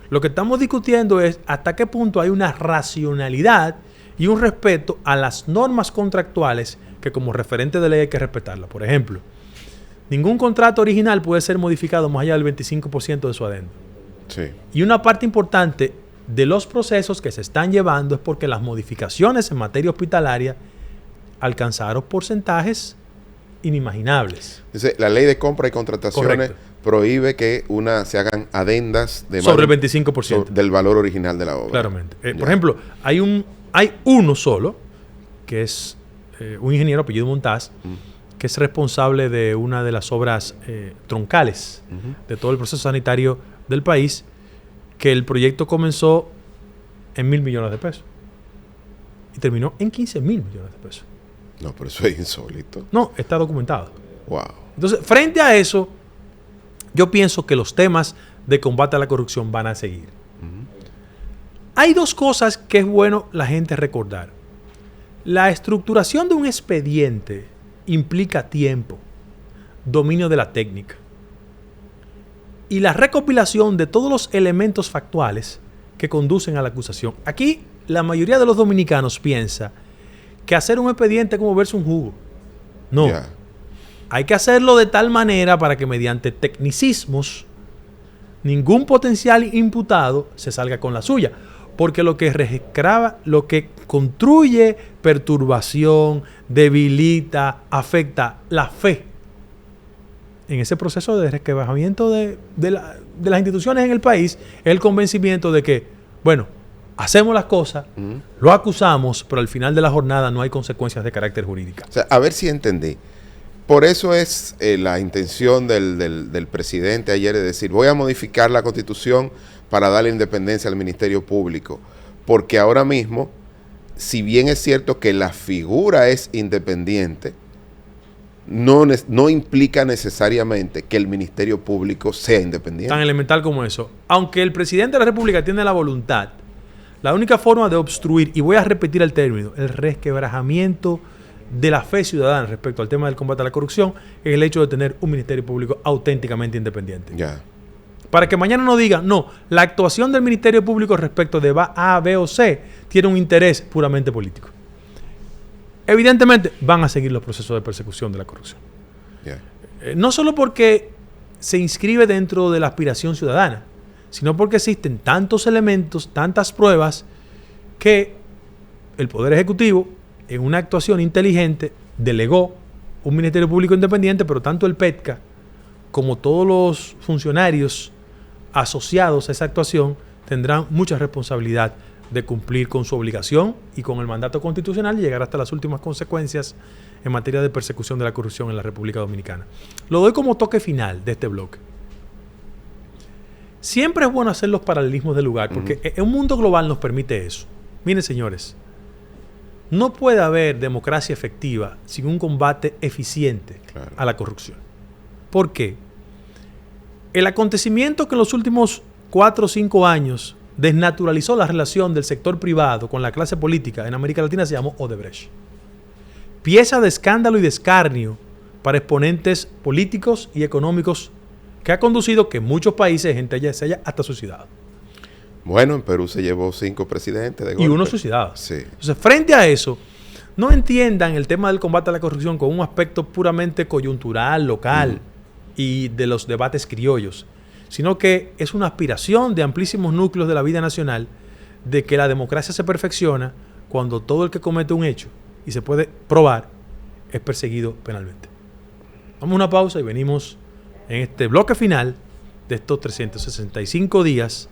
Lo que estamos discutiendo es hasta qué punto hay una racionalidad y un respeto a las normas contractuales que como referente de ley hay que respetarlas. Por ejemplo, ningún contrato original puede ser modificado más allá del 25% de su adendo. Sí. Y una parte importante de los procesos que se están llevando es porque las modificaciones en materia hospitalaria alcanzaron porcentajes inimaginables. Dice, la ley de compra y contrataciones Correcto. prohíbe que se hagan adendas de sobre el 25%. del valor original de la obra. Claramente. Por ejemplo, hay uno solo, que es un ingeniero apellido Montaz, que es responsable de una de las obras troncales de todo el proceso sanitario del país, que el proyecto comenzó en 1.000 millones de pesos y terminó en 15.000 millones de pesos. No, pero eso es insólito. No, está documentado. Wow. Entonces, frente a eso, yo pienso que los temas de combate a la corrupción van a seguir. Hay dos cosas que es bueno la gente recordar. La estructuración de un expediente implica tiempo, dominio de la técnica y la recopilación de todos los elementos factuales que conducen a la acusación. Aquí, la mayoría de los dominicanos piensa que hacer un expediente es como verse un jugo. No. Yeah. Hay que hacerlo de tal manera para que mediante tecnicismos ningún potencial imputado se salga con la suya. Porque lo que construye perturbación, debilita, afecta la fe en ese proceso de resquebrajamiento de las instituciones en el país es el convencimiento de que, bueno, hacemos las cosas, lo acusamos, pero al final de la jornada no hay consecuencias de carácter jurídico. O sea, a ver si entendí. Por eso es la intención del presidente ayer de decir, voy a modificar la Constitución para darle independencia al Ministerio Público. Porque ahora mismo, si bien es cierto que la figura es independiente, no implica necesariamente que el Ministerio Público sea independiente. Tan elemental como eso. Aunque el presidente de la República tiene la voluntad, la única forma de obstruir, y voy a repetir el término, el resquebrajamiento de la fe ciudadana respecto al tema del combate a la corrupción, es el hecho de tener un Ministerio Público auténticamente independiente. Ya. Para que mañana no digan, no, la actuación del Ministerio Público respecto de A, B o C tiene un interés puramente político. Evidentemente van a seguir los procesos de persecución de la corrupción. Ya. No solo porque se inscribe dentro de la aspiración ciudadana, sino porque existen tantos elementos, tantas pruebas, que el Poder Ejecutivo, en una actuación inteligente, delegó un Ministerio Público independiente, pero tanto el PETCA como todos los funcionarios asociados a esa actuación tendrán mucha responsabilidad de cumplir con su obligación y con el mandato constitucional y llegar hasta las últimas consecuencias en materia de persecución de la corrupción en la República Dominicana. Lo doy como toque final de este bloque. Siempre es bueno hacer los paralelismos del lugar, porque un mundo global nos permite eso. Miren, señores, no puede haber democracia efectiva sin un combate eficiente a la corrupción. ¿Por qué? El acontecimiento que en los últimos 4 o 5 años desnaturalizó la relación del sector privado con la clase política en América Latina se llamó Odebrecht. Pieza de escándalo y de escarnio para exponentes políticos y económicos que ha conducido que muchos países gente se haya hasta suicidado. Bueno, en Perú se llevó 5 presidentes de golpe. Y uno suicidado. Sí. Entonces, frente a eso, no entiendan el tema del combate a la corrupción con un aspecto puramente coyuntural, local y de los debates criollos, sino que es una aspiración de amplísimos núcleos de la vida nacional de que la democracia se perfecciona cuando todo el que comete un hecho y se puede probar es perseguido penalmente. Vamos a una pausa y venimos en este bloque final de estos 365 días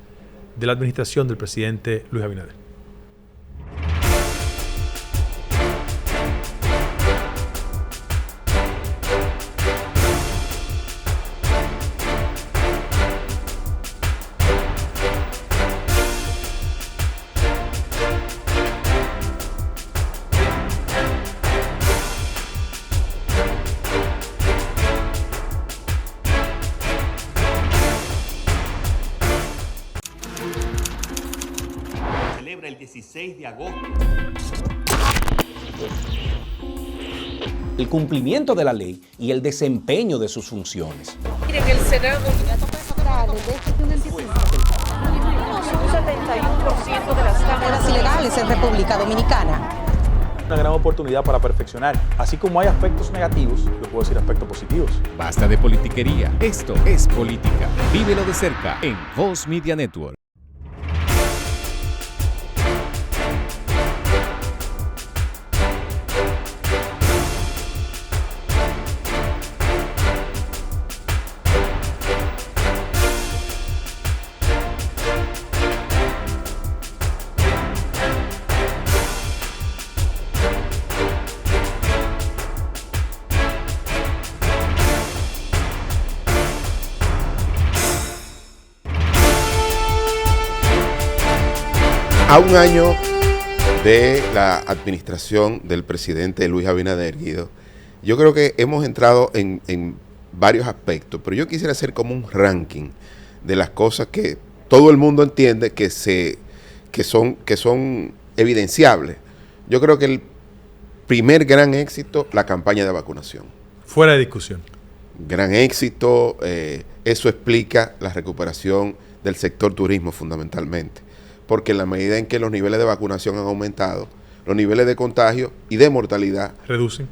de la administración del presidente Luis Abinader. El 16 de agosto. El cumplimiento de la ley y el desempeño de sus funciones. Miren, el Senado un 71% de las cámaras ilegales en República Dominicana. Una gran oportunidad para perfeccionar. Así como hay aspectos negativos, yo puedo decir aspectos positivos. Basta de politiquería. Esto es política. Vívelo de cerca en Voz Media Network. A un año de la administración del presidente Luis Abinader, Guido, yo creo que hemos entrado en varios aspectos, pero yo quisiera hacer como un ranking de las cosas que todo el mundo entiende que son evidenciables. Yo creo que el primer gran éxito, la campaña de vacunación. Fuera de discusión. Gran éxito, eso explica la recuperación del sector turismo fundamentalmente. Porque en la medida en que los niveles de vacunación han aumentado, los niveles de contagio y de mortalidad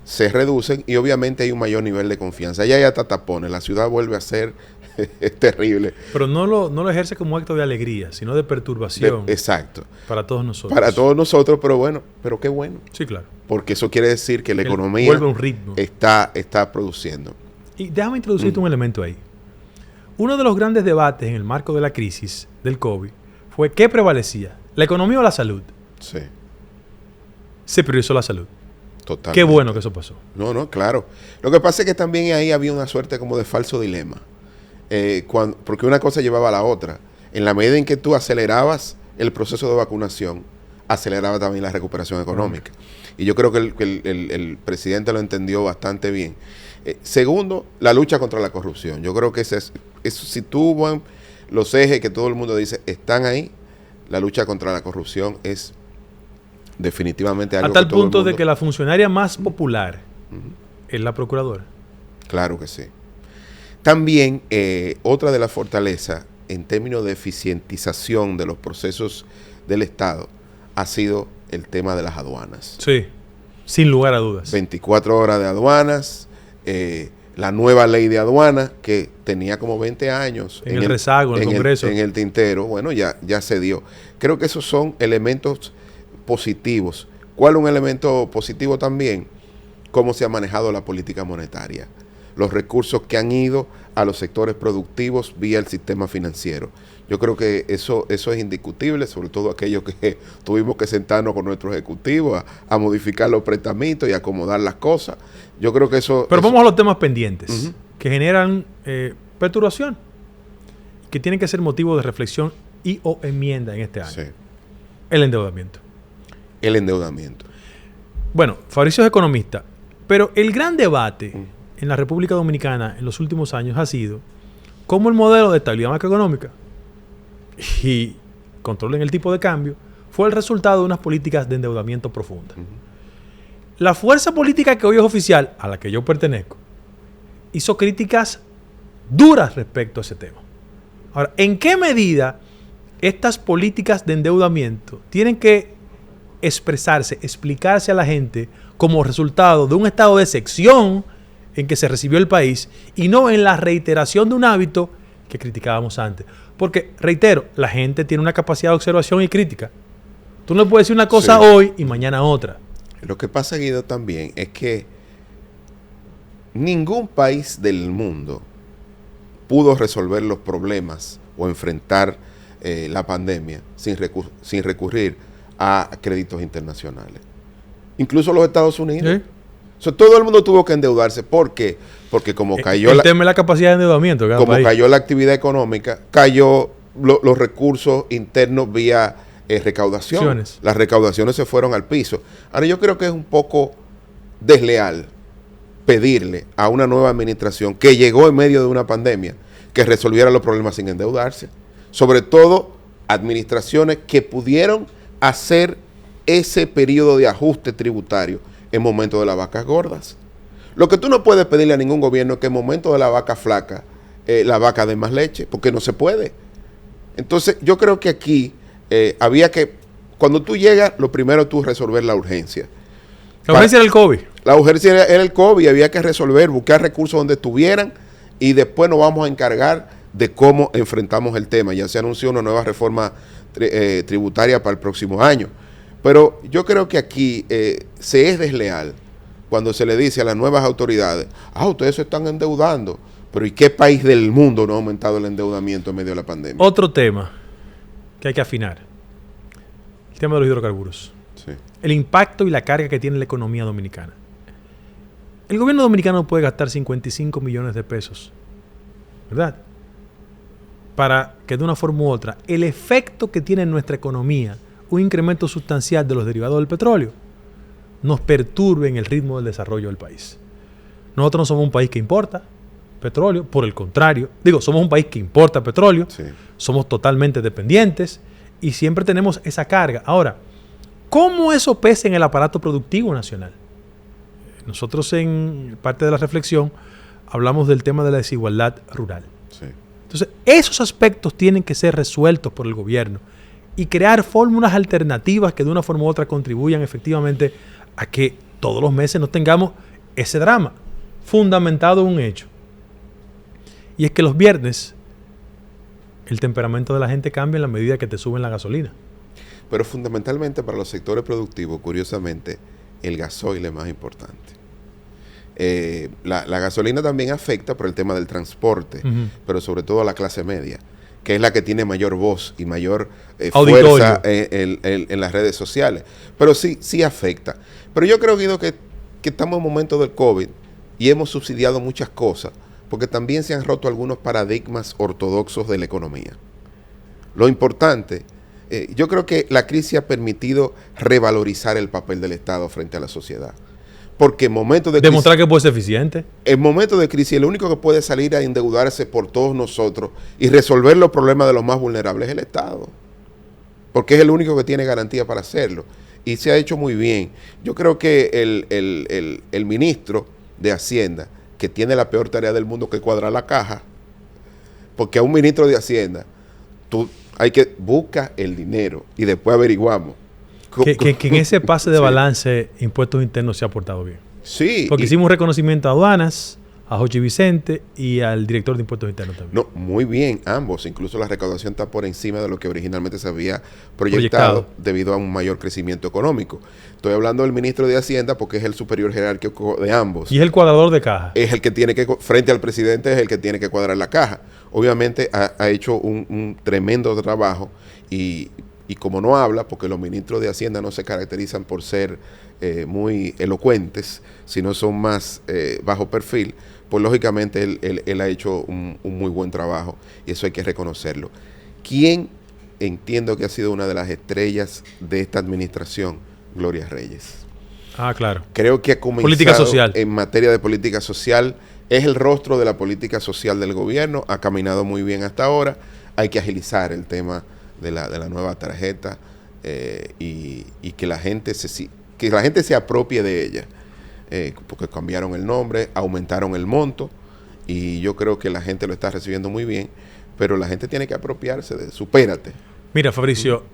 se reducen y obviamente hay un mayor nivel de confianza. Ya hay hasta tapones, la ciudad vuelve a ser terrible. Pero no lo ejerce como acto de alegría, sino de perturbación. Exacto. Para todos nosotros. Para todos nosotros, pero qué bueno. Sí, claro. Porque eso quiere decir que la economía vuelve a un ritmo. Está produciendo. Y déjame introducirte un elemento ahí. Uno de los grandes debates en el marco de la crisis del COVID fue ¿qué prevalecía? ¿La economía o la salud? Sí. Se priorizó la salud. Totalmente. Qué bueno que eso pasó. No, claro. Lo que pasa es que también ahí había una suerte como de falso dilema. Porque una cosa llevaba a la otra. En la medida en que tú acelerabas el proceso de vacunación, aceleraba también la recuperación económica. Y yo creo que el presidente lo entendió bastante bien. Segundo, la lucha contra la corrupción. Yo creo que eso si tú los ejes que todo el mundo dice están ahí, la lucha contra la corrupción es definitivamente algo. A tal punto de que la funcionaria más popular es la procuradora. Claro que sí. También otra de las fortalezas en términos de eficientización de los procesos del Estado ha sido el tema de las aduanas. Sí, sin lugar a dudas. 24 horas de aduanas, la nueva ley de aduanas que tenía como 20 años en el rezago, en el Congreso. En el tintero, bueno, ya se dio. Creo que esos son elementos positivos. ¿Cuál es un elemento positivo también? Cómo se ha manejado la política monetaria. Los recursos que han ido a los sectores productivos vía el sistema financiero. Yo creo que eso es indiscutible, sobre todo aquellos que tuvimos que sentarnos con nuestro ejecutivo a modificar los prestamitos y acomodar las cosas. Yo creo que eso... Pero vamos a los temas pendientes, que generan perturbación, que tienen que ser motivo de reflexión y o enmienda en este año. Sí. El endeudamiento. El endeudamiento. Bueno, Fabricio es economista, pero el gran debate en la República Dominicana en los últimos años ha sido cómo el modelo de estabilidad macroeconómica y control en el tipo de cambio fue el resultado de unas políticas de endeudamiento profunda. La fuerza política que hoy es oficial, a la que yo pertenezco, hizo críticas duras respecto a ese tema. Ahora, ¿en qué medida estas políticas de endeudamiento tienen que expresarse, explicarse a la gente como resultado de un estado de excepción en que se recibió el país y no en la reiteración de un hábito que criticábamos antes? Porque, reitero, la gente tiene una capacidad de observación y crítica. Tú no puedes decir una cosa Sí. hoy y mañana otra. Lo que pasa, Guido, también es que ningún país del mundo pudo resolver los problemas o enfrentar la pandemia sin recurrir a créditos internacionales. Incluso los Estados Unidos. ¿Sí? O sea, todo el mundo tuvo que endeudarse. ¿Por qué? Porque como cayó El tema es la capacidad de endeudamiento de cada como país. cayó la actividad económica, cayó los recursos internos vía recaudación. Acciones. Las recaudaciones se fueron al piso. Ahora, yo creo que es un poco desleal pedirle a una nueva administración que llegó en medio de una pandemia que resolviera los problemas sin endeudarse. Sobre todo, administraciones que pudieron hacer ese periodo de ajuste tributario en momentos de las vacas gordas. Lo que tú no puedes pedirle a ningún gobierno es que en momentos de la vaca flaca, la vaca dé más leche, porque no se puede. Entonces, yo creo que aquí había que, cuando tú llegas, lo primero tú resolver la urgencia. La urgencia era el COVID. La urgencia era el COVID, había que resolver, buscar recursos donde estuvieran y después nos vamos a encargar de cómo enfrentamos el tema. Ya se anunció una nueva reforma tributaria para el próximo año. Pero yo creo que aquí se es desleal cuando se le dice a las nuevas autoridades, ustedes se están endeudando. Pero ¿y qué país del mundo no ha aumentado el endeudamiento en medio de la pandemia? Otro tema que hay que afinar. El tema de los hidrocarburos. Sí. El impacto y la carga que tiene la economía dominicana. El gobierno dominicano puede gastar 55 millones de pesos, ¿verdad? Para que de una forma u otra, el efecto que tiene en nuestra economía un incremento sustancial de los derivados del petróleo nos perturbe en el ritmo del desarrollo del país. Nosotros no somos un país que importa petróleo, por el contrario, somos un país que importa petróleo, Sí. somos totalmente dependientes y siempre tenemos esa carga. Ahora, ¿cómo eso pesa en el aparato productivo nacional? Nosotros en parte de la reflexión hablamos del tema de la desigualdad rural. Sí. Entonces, esos aspectos tienen que ser resueltos por el gobierno y crear fórmulas alternativas que de una forma u otra contribuyan efectivamente a que todos los meses no tengamos ese drama, fundamentado en un hecho. Y es que los viernes el temperamento de la gente cambia en la medida que te suben la gasolina. Pero fundamentalmente para los sectores productivos, curiosamente, el gasoil es más importante. La gasolina también afecta por el tema del transporte, pero sobre todo a la clase media, que es la que tiene mayor voz y mayor fuerza en las redes sociales. Pero sí afecta. Pero yo creo, Guido, que estamos en momentos del COVID y hemos subsidiado muchas cosas, porque también se han roto algunos paradigmas ortodoxos de la economía. Lo importante, yo creo que la crisis ha permitido revalorizar el papel del Estado frente a la sociedad. Porque en momentos de crisis, demostrar que puede ser eficiente. en momentos de crisis, el único que puede salir a endeudarse por todos nosotros y resolver los problemas de los más vulnerables es el Estado. Porque es el único que tiene garantía para hacerlo. Y se ha hecho muy bien. Yo creo que el ministro de Hacienda, que tiene la peor tarea del mundo, que es cuadrar la caja, porque a un ministro de Hacienda, hay que buscar el dinero y después averiguamos. Que en ese pase de Sí. balance, impuestos internos se ha portado bien. Sí. Porque hicimos un reconocimiento a aduanas, a Jochi Vicente y al director de impuestos internos también. No, muy bien, ambos. Incluso la recaudación está por encima de lo que originalmente se había proyectado debido a un mayor crecimiento económico. Estoy hablando del ministro de Hacienda porque es el superior jerárquico de ambos. Y es el cuadrador de caja. Es el que tiene que, frente al presidente, es el que tiene que cuadrar la caja. Obviamente ha hecho un tremendo trabajo y como no habla, porque los ministros de Hacienda no se caracterizan por ser muy elocuentes, sino son más bajo perfil, pues lógicamente él ha hecho un muy buen trabajo y eso hay que reconocerlo. ¿Quién entiendo que ha sido una de las estrellas de esta administración? Gloria Reyes. Ah, claro. Creo que ha comenzado Política social. en materia de política social, es el rostro de la política social del gobierno, ha caminado muy bien hasta ahora, hay que agilizar el tema de la nueva tarjeta y que la gente se apropie de ella, porque cambiaron el nombre, aumentaron el monto y yo creo que la gente lo está recibiendo muy bien, pero la gente tiene que apropiarse de supérate. Mira, Fabricio,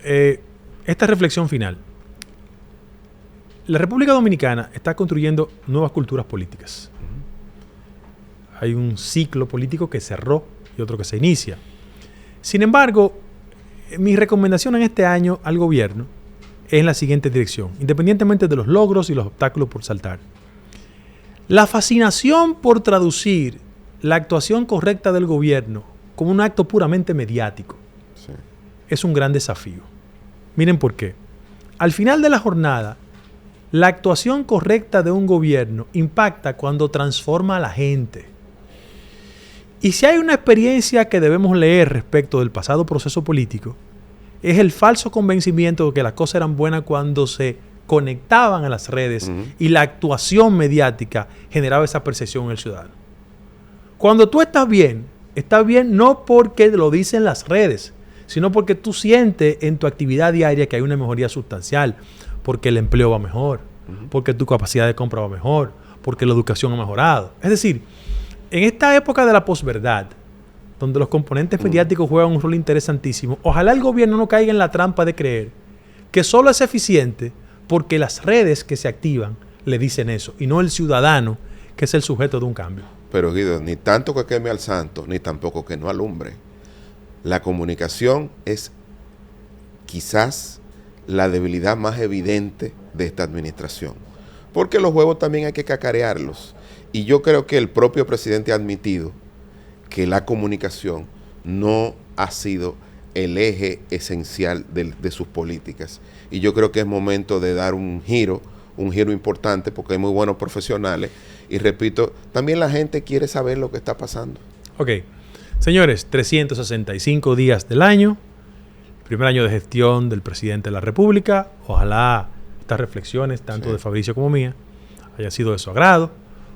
esta reflexión final. La República Dominicana está construyendo nuevas culturas políticas. Hay un ciclo político que cerró y otro que se inicia. Sin embargo, mi recomendación en este año al gobierno es en la siguiente dirección, independientemente de los logros y los obstáculos por saltar. La fascinación por traducir la actuación correcta del gobierno como un acto puramente mediático es un gran desafío. Miren por qué. Al final de la jornada, la actuación correcta de un gobierno impacta cuando transforma a la gente. Y si hay una experiencia que debemos leer respecto del pasado proceso político, es el falso convencimiento de que las cosas eran buenas cuando se conectaban a las redes y la actuación mediática generaba esa percepción en el ciudadano. Cuando tú estás bien no porque lo dicen las redes, sino porque tú sientes en tu actividad diaria que hay una mejoría sustancial, porque el empleo va mejor, porque tu capacidad de compra va mejor, porque la educación ha mejorado. Es decir, en esta época de la posverdad, donde los componentes mediáticos juegan un rol interesantísimo, ojalá el gobierno no caiga en la trampa de creer que solo es eficiente porque las redes que se activan le dicen eso, y no el ciudadano, que es el sujeto de un cambio. Pero Guido, ni tanto que queme al santo, ni tampoco que no alumbre. La comunicación es quizás la debilidad más evidente de esta administración. Porque los huevos también hay que cacarearlos. Y yo creo que el propio presidente ha admitido que la comunicación no ha sido el eje esencial de sus políticas. Y yo creo que es momento de dar un giro importante, porque hay muy buenos profesionales. Y repito, también la gente quiere saber lo que está pasando. Ok. Señores, 365 días del año, primer año de gestión del presidente de la República. Ojalá estas reflexiones, tanto de Fabricio como mía, hayan sido de su agrado,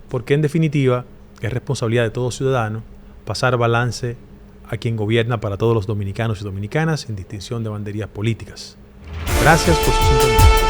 porque en definitiva es responsabilidad de todo ciudadano pasar balance a quien gobierna para todos los dominicanos y dominicanas, sin distinción de banderías políticas. Gracias por su sintonía.